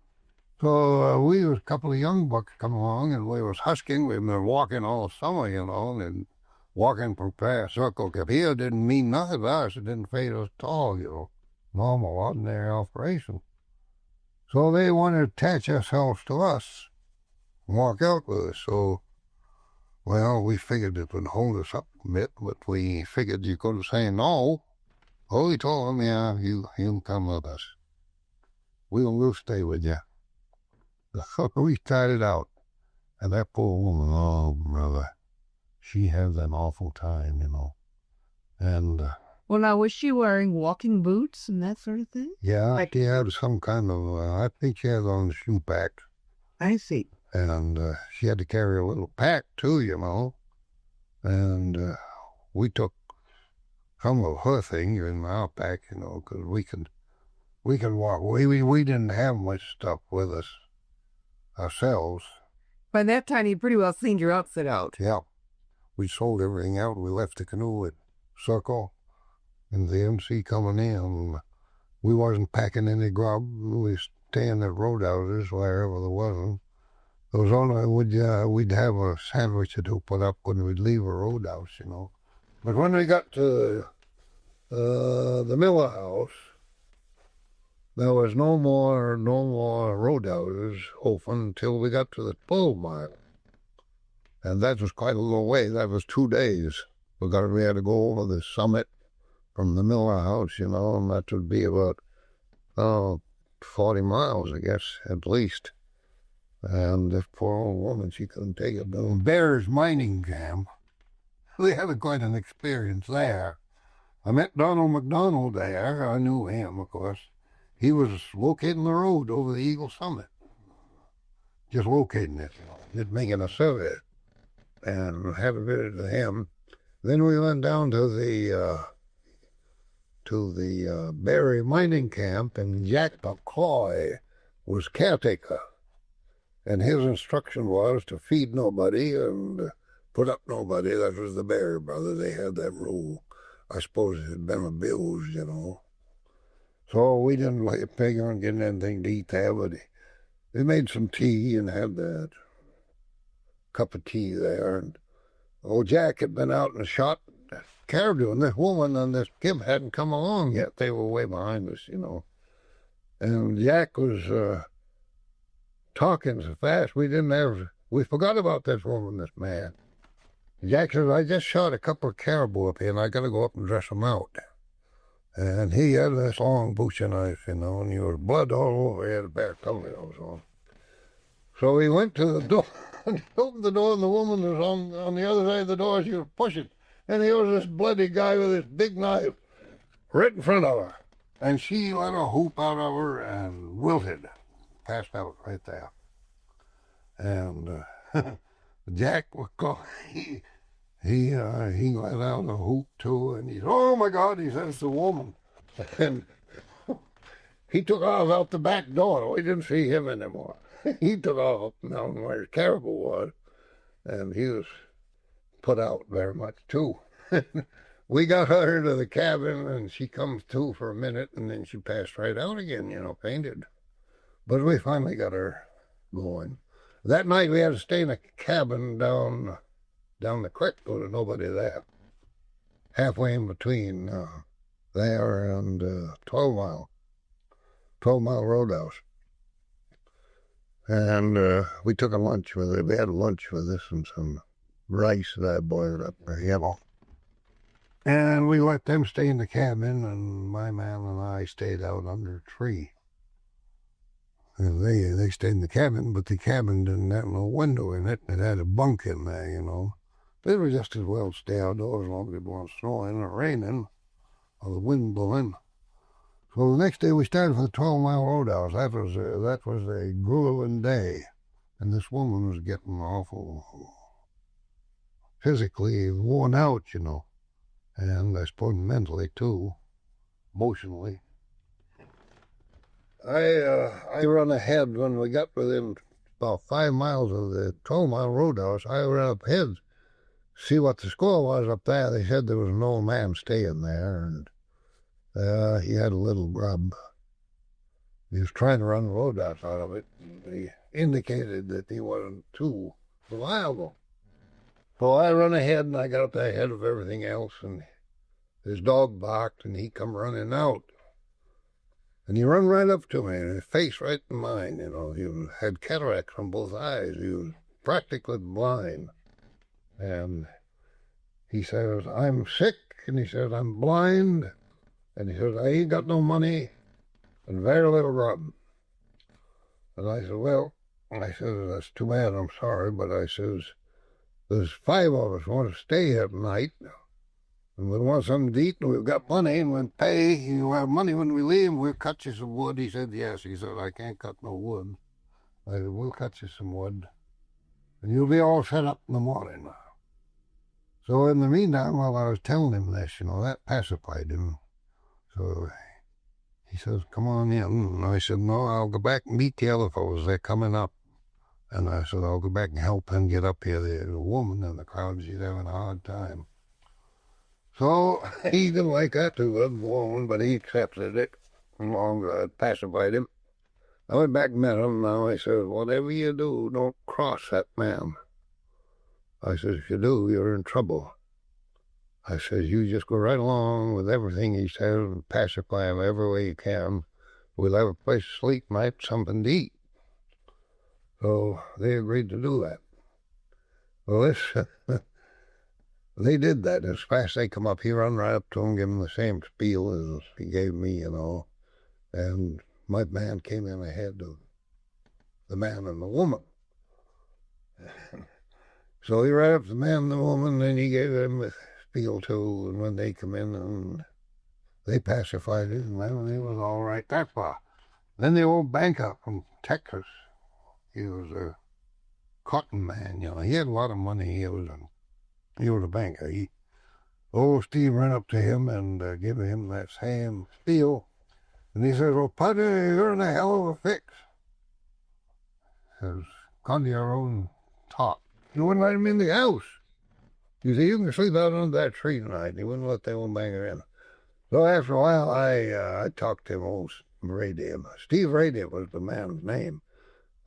C: So we was a couple of young bucks come along, and we was husking. We'd been walking all summer, you know, and walking from Circle Cap here didn't mean nothing to us. It didn't fade us at all, you know. Normal, ordinary operation. So they wanted to attach themselves to us and walk out with us. So, well, we figured it would hold us up a bit, but we figured you couldn't say no. Oh, we told them, yeah, you come with us. We'll stay with you. So we started out. And that poor woman, oh, brother, she had an awful time, you know. And
B: well, now, was she wearing walking boots and that sort of thing?
C: yeah, she had some kind of, I think she had on a shoe pack.
B: I see.
C: And she had to carry a little pack, too, you know. And we took some of her things in our pack, you know, because we could walk. We didn't have much stuff with us ourselves.
B: By that time, you pretty well cleaned your outfit out.
C: Yeah. We sold everything out. We left the canoe at Circle. And the MC coming in, we wasn't packing any grub. We was staying at roadhouses wherever there wasn't. There was only we'd have a sandwich or two put up when we'd leave a roadhouse, you know. But when we got to the Miller House, there was no more roadhouses open until we got to the 12 mile, and that was quite a little way. That was 2 days. We had to go over the summit from the Miller House, you know, and that would be about 40 miles, I guess, at least. And this poor old woman, she couldn't take it. The Bears mining camp, we had quite an experience there. I met Donald McDonald there. I knew him, of course. He was locating the road over the Eagle Summit. Just locating it, you know, just making a survey. And had a visit with him. Then we went down to the Berry mining camp, and Jack McCloy was caretaker. And his instruction was to feed nobody and put up nobody. That was the Berry brothers. They had that rule. I suppose it had been abused, you know. So we didn't figure on getting anything to eat there, but they made some tea and had that cup of tea there. And old Jack had been out and shot caribou, and this woman and this kid hadn't come along yet. They were way behind us, you know. And Jack was talking so fast, we forgot about this woman, this man. Jack says, I just shot a couple of caribou up here, and I got to go up and dress them out. And he had this long butcher knife, you know, and there was blood all over. He had a bare toenails on. So he went to the door, and opened the door, and the woman was on the other side of the door. She was pushing. And there was this bloody guy with this big knife right in front of her. And she let a whoop out of her and wilted, passed out right there. And Jack was called. He let out a whoop too, and he said, "Oh my God!" He said, "It's a woman." And He took off out the back door. We didn't see him anymore. He took off up and down where his caribou was, and he was put out very much too. We got her to the cabin, and she comes to for a minute, and then she passed right out again, fainted. But we finally got her going. That night we had to stay in a cabin down the creek. There was nobody there. Halfway in between there and 12 Mile Roadhouse. And we took a lunch with it. We had lunch with us and some rice that I boiled up there, And we let them stay in the cabin, and my man and I stayed out under a tree. And they stayed in the cabin, but the cabin didn't have no window in it. It had a bunk in there, They were just as well stay outdoors as long as it wasn't snowing or raining or the wind blowing. So the next day we started for the 12-mile Roadhouse. That was a grueling day. And this woman was getting awful physically worn out, And I suppose mentally too, emotionally. I run ahead when we got within about 5 miles of the 12-mile Roadhouse. I ran up ahead, see what the score was up there. They said there was an old man staying there, and he had a little grub. He was trying to run the Roadhouse out of it. He indicated that he wasn't too reliable. So I run ahead, and I got up ahead of everything else, and his dog barked, and he come running out. And he run right up to me, and his face right in mine, He had cataracts on both eyes. He was practically blind. And he says, I'm sick, and he says, I'm blind, and he says, I ain't got no money, and very little grub. And I said, that's too bad, I'm sorry, but I says, there's 5 of us want to stay here tonight, and we want something to eat, and we've got money, and we'll pay. You have money when we leave, we'll cut you some wood. He said, yes. He said, I can't cut no wood. I said, we'll cut you some wood, and you'll be all set up in the morning. So in the meantime, while I was telling him this, that pacified him. So he says, come on in. And I said, no, I'll go back and meet the other fellows. They're coming up. And I said, I'll go back and help them get up here. There's a woman in the crowd. She's having a hard time. So he didn't like that too good, the woman, but he accepted it as long as I pacified him. I went back and met him. Now I said, whatever you do, don't cross that man. I said, if you do, you're in trouble. I said, you just go right along with everything he says and pacify him every way you can. We'll have a place to sleep, night, something to eat. So they agreed to do that. Well, they did that. As fast as they come up, he run right up to him, give him the same spiel as he gave me, And my man came in ahead of the man and the woman. So he ran up to the man and the woman, and he gave them the spiel too. And when they come in, and they pacified it, and then it was all right that far. Then the old banker from Texas, he was a cotton man, He had a lot of money. He was a banker. Old Steve ran up to him and gave him that same spiel. And he says, well, partner, you're in a hell of a fix. He says, come to your own talk. You wouldn't let him in the house. You say, you can sleep out under that tree tonight. He wouldn't let the old banker in. So after a while, I talked to him, old Radium. Steve Radium was the man's name.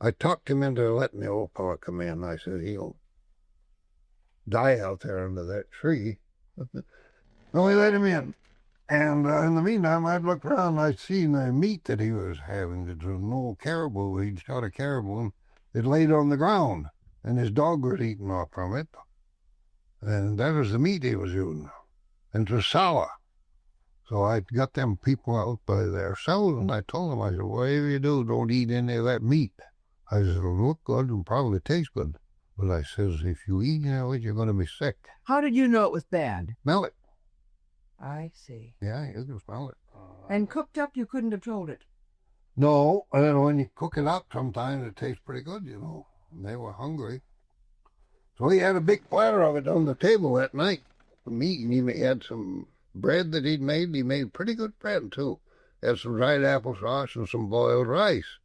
C: I talked him into letting the old fellow come in. I said, he'll die out there under that tree. So we let him in. And in the meantime, I'd looked around and I'd seen the meat that he was having. There was an old caribou. He'd shot a caribou and it laid on the ground. And his dog was eating off from it. And that was the meat he was using. And it was sour. So I got them people out by their cells and I told them, I said, whatever you do, don't eat any of that meat. I said, it'll look good and probably taste good. But I says, if you eat it, you're going to be sick.
B: How did you know it was bad?
C: Smell it.
B: I see.
C: Yeah, you can smell it.
B: And cooked up, you couldn't have told it?
C: No, when you cook it up, sometimes it tastes pretty good, And they were hungry. So he had a big platter of it on the table that night for me. And he had some bread that he'd made. He made pretty good bread, too. had some dried applesauce and some boiled rice.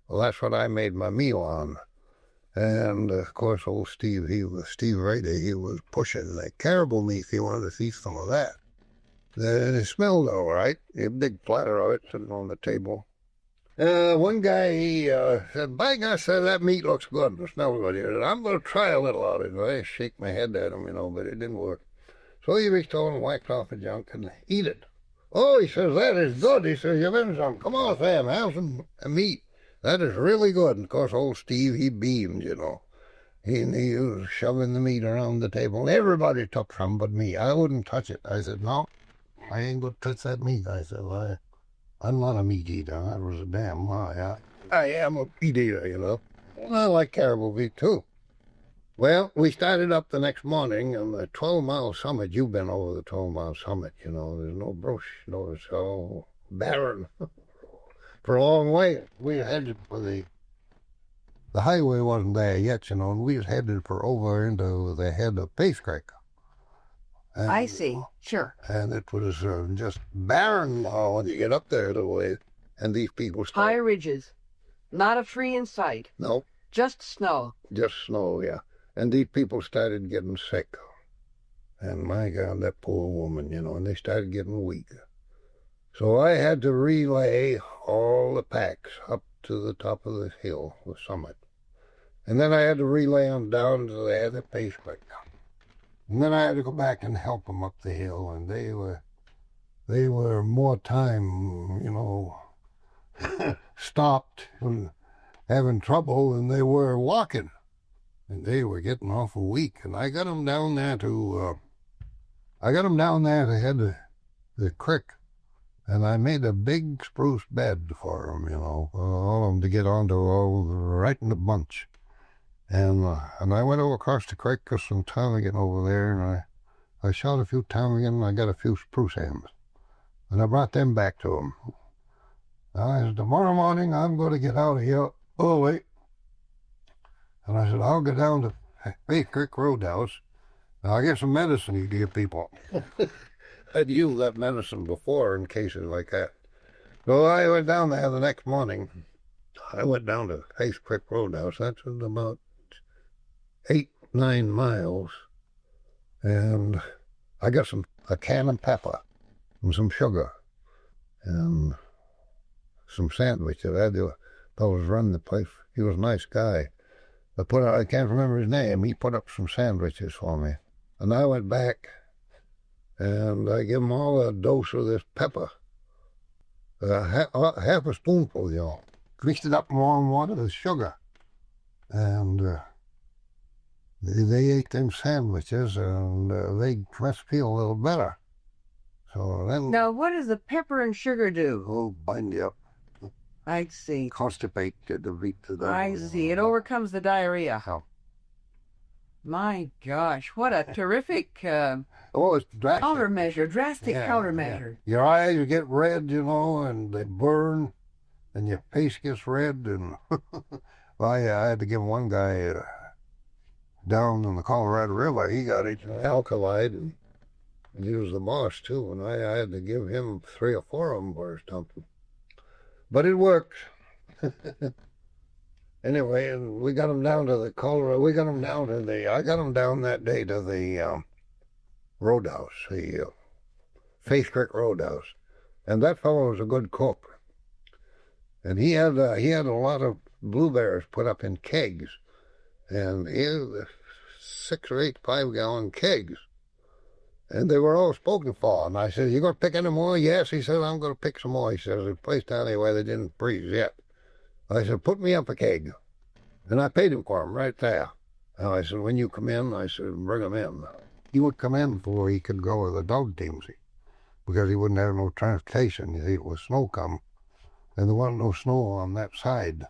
C: Well, that's what I made my meal on. And, of course, old Steve Rady, he was pushing the caribou meat. He wanted to see some of that. It smelled all right. A big platter of it sitting on the table. One guy, he said, by gosh, that meat looks good. It smells good. He said, I'm going to try a little of it. And I shake my head at him, but it didn't work. So he reached over and whacked off a junk and eat it. Oh, he says, that is good. He says, you've been some. Come on, Sam, have some meat. That is really good. And, of course, old Steve, he beamed, He was shoving the meat around the table. Everybody took some but me. I wouldn't touch it. I said, no, I ain't going to touch that meat. I said, I'm not a meat eater. That was a damn lie. I am a meat eater, And I like caribou meat, too. Well, we started up the next morning on the 12-mile summit. You've been over the 12-mile summit, There's no brush, it's all barren. For a long way, we headed for the highway wasn't there yet, and we was headed for over into the head of Pace Creek. And,
B: I see, sure.
C: And it was just barren when you get up there the way, and these people
B: High ridges, not a tree in sight.
C: No.
B: Just snow.
C: Just snow, yeah. And these people started getting sick. And my God, that poor woman, and they started getting weak. So I had to relay all the packs up to the top of the hill, the summit. And then I had to relay them down to the head of Pace Creek. And then I had to go back and help them up the hill. And they were more time, stopped and having trouble than they were walking. And they were getting awful weak. And I got them down there to head the creek. And I made a big spruce bed for them, for all of them to get onto right in the bunch. And I went over across the creek with some ptarmigan over there, and I shot a few ptarmigan, and I got a few spruce hams. And I brought them back to them. I said, tomorrow morning I'm going to get out of here early. And I said, I'll go down to Pace Creek Roadhouse, and I'll get some medicine you give people. I'd used that medicine before in cases like that. So I went down there the next morning. I went down to Pace Creek Roadhouse. That's about 8-9 miles. And I got a can of pepper and some sugar and some sandwiches. I had the fellows run the place. He was a nice guy. I can't remember his name. He put up some sandwiches for me. And I went back and I gave them all a dose of this pepper. Half a spoonful, Greased it up in warm water with sugar. And they ate them sandwiches, and they must feel a little better. So then...
B: Now, what does the pepper and sugar do?
C: Oh, bind you up.
B: I see.
C: Constipate the beat to the...
B: I see. It overcomes the diarrhea.
C: Oh.
B: My gosh, what a terrific
C: it's drastic.
B: drastic countermeasure.
C: Yeah. Your eyes get red, and they burn, and your face gets red. And well, I had to give one guy down in the Colorado River, he got it alkalide, and he was the boss too, and I had to give him 3 or 4 of them for something. But it worked. Anyway, and we got him down to the Colorado. I got him down that day to the roadhouse, the Pace Creek Roadhouse, and that fellow was a good cook. And he had a lot of blueberries put up in kegs, and he had 6 or 8 5-gallon kegs, and they were all spoken for. And I said, "You going to pick any more?" "Yes," he said, "I'm going to pick some more." He says, "There's a place down there where they didn't freeze yet." I said, "Put me up a keg." And I paid him for him right there. And I said, "When you come in," I said, "bring him in." He would come in before he could go with the dog team, because he wouldn't have no transportation. It was snow come, and there wasn't no snow on that side.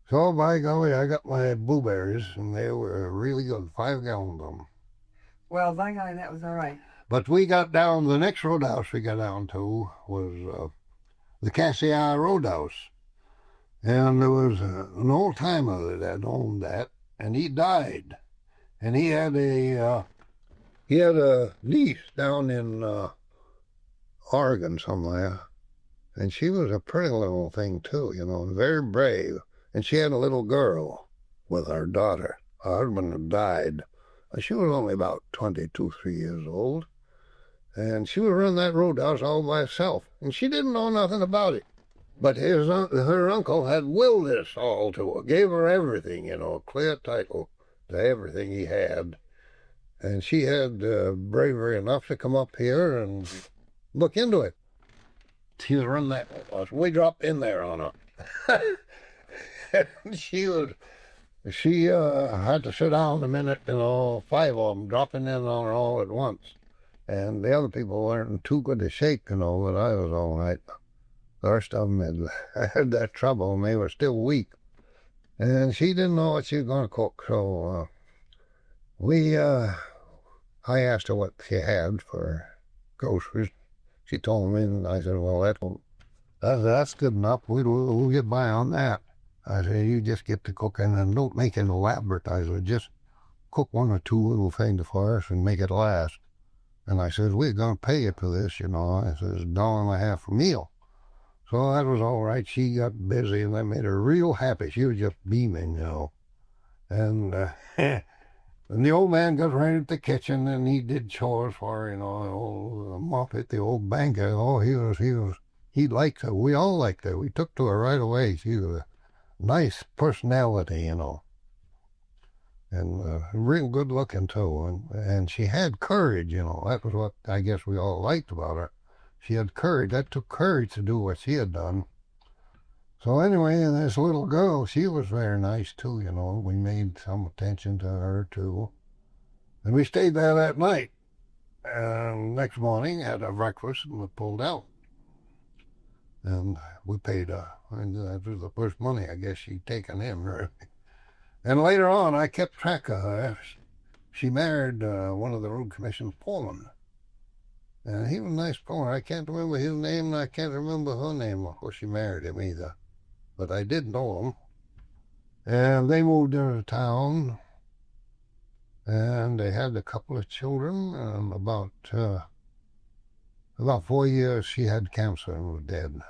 C: So, by golly, I got my blueberries, and they were really good, 5 gallons of them.
B: Well, by golly, that was all right.
C: But we got down, the next roadhouse we got down to was the Cassiar Roadhouse. And there was an old-timer that owned that, and he died. And he had a niece down in Oregon somewhere. And she was a pretty little thing, too, and very brave. And she had a little girl with her daughter. Her husband had died. She was only about 22, 3 years old. And she was running that roadhouse all by herself. And she didn't know nothing about it. But her uncle had willed this all to her, gave her everything, clear title to everything he had. And she had bravery enough to come up here and look into it. She was running that roadhouse. We dropped in there on her. And she had to sit down a minute, 5 of them dropping in on her all at once. And the other people weren't too good to shake, but I was all right. The rest of them had that trouble, and they were still weak. And she didn't know what she was going to cook, so I asked her what she had for groceries. She told me, and I said, well, that's good enough. We'll get by on that. I said, you just get to cooking and don't make it elaborate. I said, just cook 1 or 2 little things for us and make it last. And I said, we're going to pay you for this, I said, it's $1.50 a meal. So that was all right. She got busy, and that made her real happy. She was just beaming, And and the old man got right at the kitchen, and he did chores for her, old Moffat, the old banker. Oh, he liked her. We all liked her. We took to her right away. She was a nice personality, and real good looking too. And she had courage, That was what I guess we all liked about her. She had courage. That took courage to do what she had done. So anyway, and this little girl, she was very nice too, We made some attention to her too. And we stayed there that night. And next morning, had our breakfast, and we pulled out. And we paid her. And that was the first money I guess she'd taken in, really. And later on, I kept track of her. She married one of the road commission foremen. And he was a nice fellow. I can't remember his name, and I can't remember her name before she married him either. But I did know them. And they moved into town, and they had a couple of children. And about 4 years, she had cancer and was dead.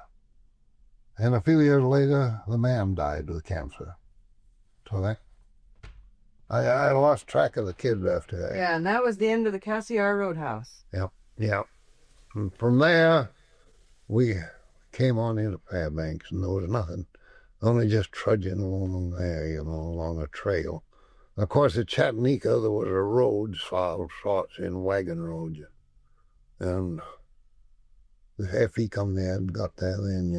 C: And a few years later, the man died with cancer. So I lost track of the kids after that.
B: Yeah, and that was the end of the Cassiar Roadhouse.
C: Yep. And from there, we came on into Fairbanks, and there was nothing. Only just trudging along there, along a trail. Of course, at Chattanooga, there was a road, sorts in wagon roads. And the FE come there and got that in,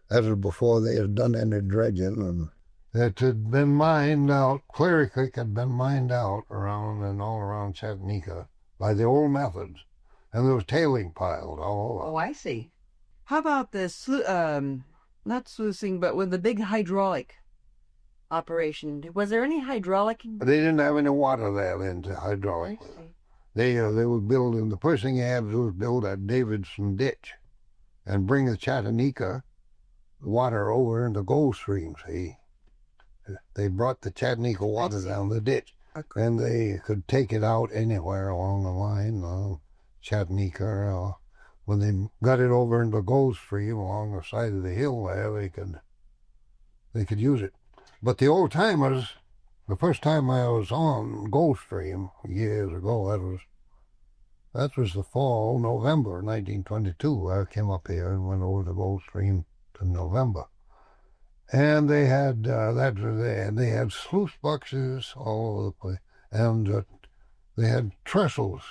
C: That was before they had done any dredging, and it had been mined out. Cleary Creek had been mined out around and all around Chattanooga by the old methods. And there was tailing piled all over.
B: Oh, I see. How about this, not sluicing, but with the big hydraulic operation? Was there any hydraulic?
C: They didn't have any water there then to hydraulic. They were building, the first thing they had to do was build a Davidson ditch and bring the Chattanooga water over into Gold Stream, see. They brought the Chattanooga water down the ditch, and they could take it out anywhere along the line, Chattanooga. When they got it over into Gold Stream along the side of the hill there, they could use it. But the old timers, the first time I was on Gold Stream years ago, that was the fall, November 1922. I came up here and went over the Gold Stream to November. And they had they had sluice boxes all over the place, and they had trestles,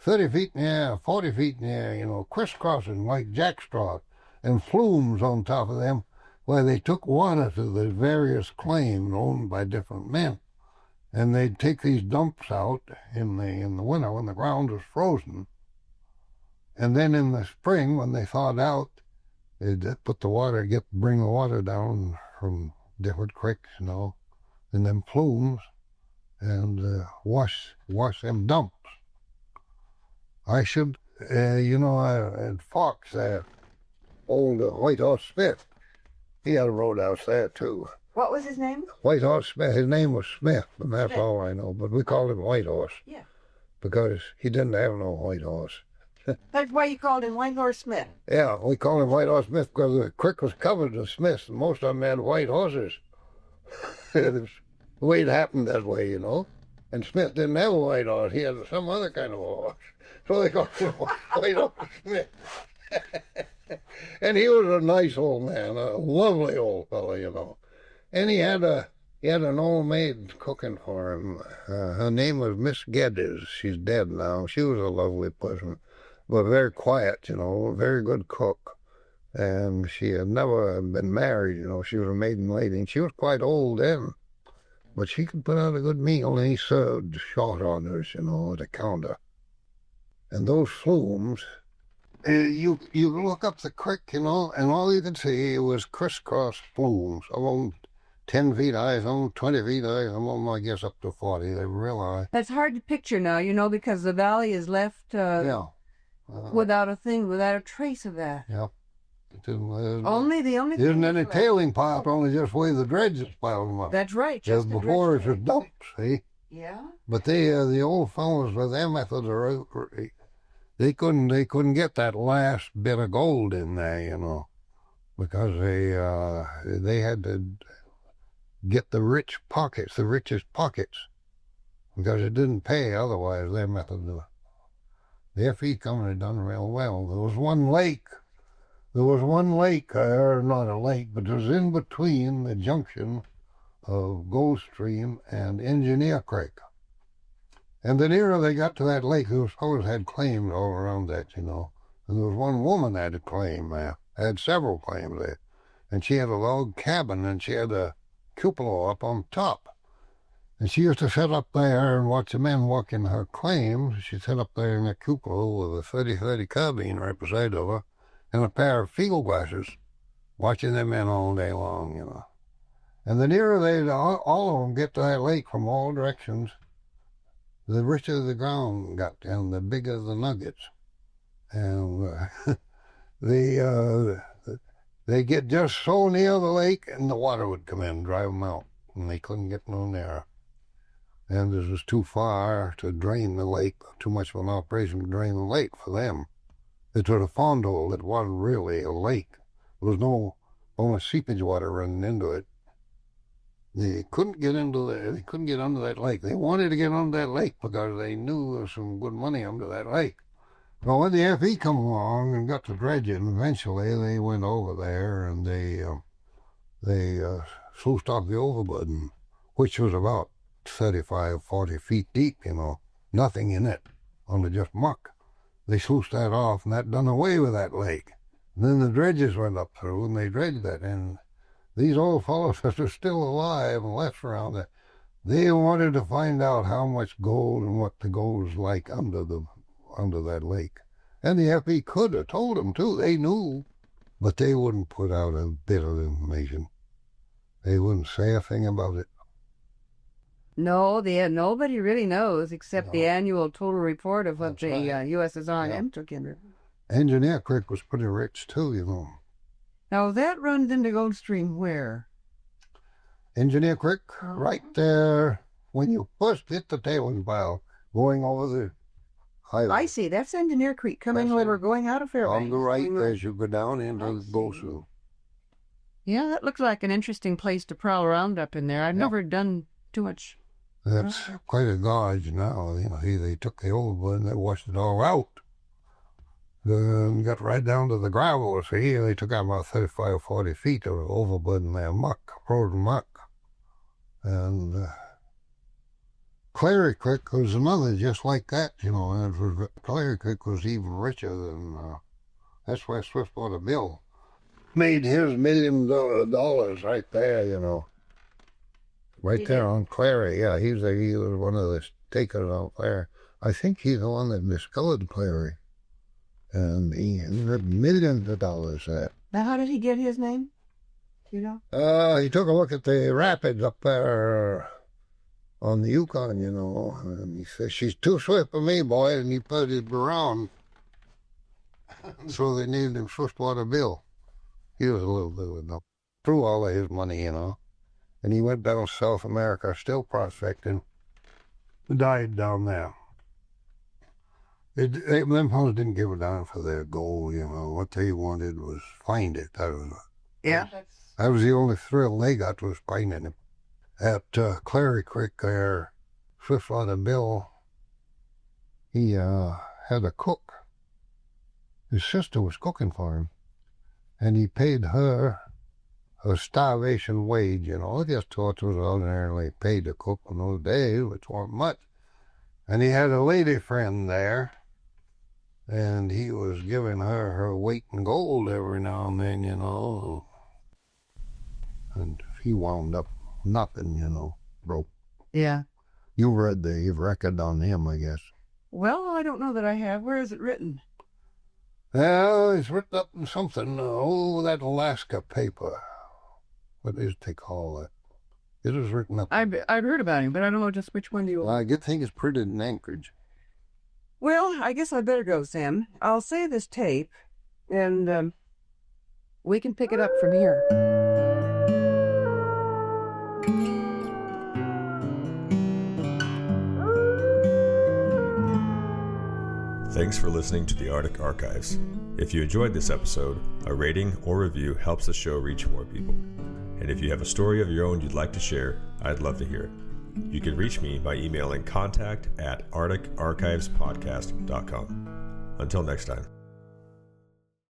C: 30 feet in the air, 40 feet in the air, crisscrossing like jackstraw, and flumes on top of them, where they took water to the various claims owned by different men, and they'd take these dumps out in the winter when the ground was frozen, and then in the spring when they thawed out, they'd put the water, bring the water down from different creeks, in them plumes, and wash them dumps. I should, at Fox there, old White Horse Smith, he had a roadhouse there too.
B: What was his name?
C: White Horse Smith. His name was Smith, and that's all I know. But we called him White Horse.
B: Yeah.
C: Because he didn't have no white horse.
B: That's why you called him White Horse Smith.
C: Yeah, we called him White Horse Smith because the creek was covered with Smiths, and most of them had white horses. The way it happened that way, you know. And Smith didn't have a white horse. He had some other kind of a horse. So they called him White Horse Smith. And he was a nice old man, a lovely old fellow, you know. And he had an old maid cooking for him. Her name was Miss Geddes. She's dead now. She was a lovely person, but very quiet, you know, very good cook. And she had never been married, you know. She was a maiden lady, and she was quite old then. But she could put out a good meal, and he served short orders, you know, at the counter. And those flumes, you look up the creek, you know, and all you could see was crisscross flumes, along 10 feet high, some 20 feet high, some of them, I guess, up to 40. They were real high.
B: That's hard to picture now, you know, because the valley is left without a trace of that.
C: Yeah.
B: Only
C: isn't any tailing pile, only just where the dredges piled them up.
B: That's right.
C: Just before it was dumped, see?
B: Yeah.
C: But the old fellows with their method of they couldn't get that last bit of gold in there, you know, because they had to get the richest pockets, because it didn't pay otherwise. Their method of the FE company had done real well. There was one lake there, not a lake, but it was in between the junction of Goldstream and Engineer Creek. And the nearer they got to that lake, those fellows had claims all around that, you know. And there was one woman that had a claim there, had several claims there. And she had a log cabin, and she had a cupola up on top. And she used to sit up there and watch the men working her claims. She'd sit up there in a cupola with a 30-30 carbine right beside of her and a pair of field glasses, watching the men all day long, you know. And the nearer they all of them get to that lake from all directions, the richer the ground got and the bigger the nuggets. And they get just so near the lake and the water would come in and drive them out, and they couldn't get no nearer. And it was too far to drain the lake, too much of an operation to drain the lake for them. It was a pond hole that wasn't really a lake. There was no only seepage water running into it. They couldn't get under that lake. They wanted to get under that lake because they knew there was some good money under that lake. Well, when the FE come along and got to dredging, eventually they went over there and they sluiced off the overburden, which was about 35, 40 feet deep, you know, nothing in it, only just muck. They sluiced that off, and that done away with that lake. And then the dredges went up through, and they dredged that, and these old fellows that are still alive and left around there, they wanted to find out how much gold and what the gold was like under that lake. And the FE could have told them, too. They knew, but they wouldn't put out a bit of information. They wouldn't say a thing about it.
B: No, nobody really knows except the annual total report of what the USSR&M took in.
C: Engineer Creek was pretty rich, too, you know.
B: Now, that runs into Goldstream where?
C: Engineer Creek, right there, when you first hit the tailing pile, going over the highway.
B: I see. That's Engineer Creek coming when we're going out of Fairbanks.
C: On the right as you go down into the Gosu.
B: Yeah, that looks like an interesting place to prowl around up in there. I've never done too much.
C: That's quite a gorge now. You know, they took the old one and they washed it all out. Got right down to the gravel, see, and they took out about 35 or 40 feet of overburden there, frozen muck. And Clary Creek was another just like that, you know, and Clary Creek was even richer than, that's where Swiftwater Bill made his $1 million right there, you know. Right there on Clary, yeah, he was one of the takers out there. I think he's the one that discovered Clary. And he had millions of dollars there.
B: Now, how did he get his name? You know?
C: He took a look at the rapids up there on the Yukon, you know, and he said, "She's too swift for me, boy," and he put it around. So they named him Swiftwater Bill. He was a little bit of enough. Threw all of his money, you know. And he went down to South America, still prospecting. Died down there. Them fellas didn't give a damn for their gold, you know. What they wanted was find it.
B: Yeah.
C: That was the only thrill they got, was finding him. At Clary Creek there, Swiftwater Bill, he had a cook. His sister was cooking for him, and he paid her a starvation wage, you know. I just thought it was ordinarily paid to cook in those days, which weren't much. And he had a lady friend there, and he was giving her weight in gold every now and then, you know. And he wound up nothing, you know, broke.
B: Yeah.
C: You read the record on him, I guess.
B: Well, I don't know that I have. Where is it written?
C: Well, it's written up in something, that Alaska paper. What is they call it? It was written up.
B: I've heard about him, but I don't know just which one do you want.
C: I good thing it's printed in Anchorage.
B: Well, I guess I better go, Sam. I'll save this tape, and we can pick it up from here.
A: Thanks for listening to the Arctic Archives. If you enjoyed this episode, a rating or review helps the show reach more people. And if you have a story of your own you'd like to share, I'd love to hear it. You can reach me by emailing contact@arcticarchivespodcast.com. Until next time.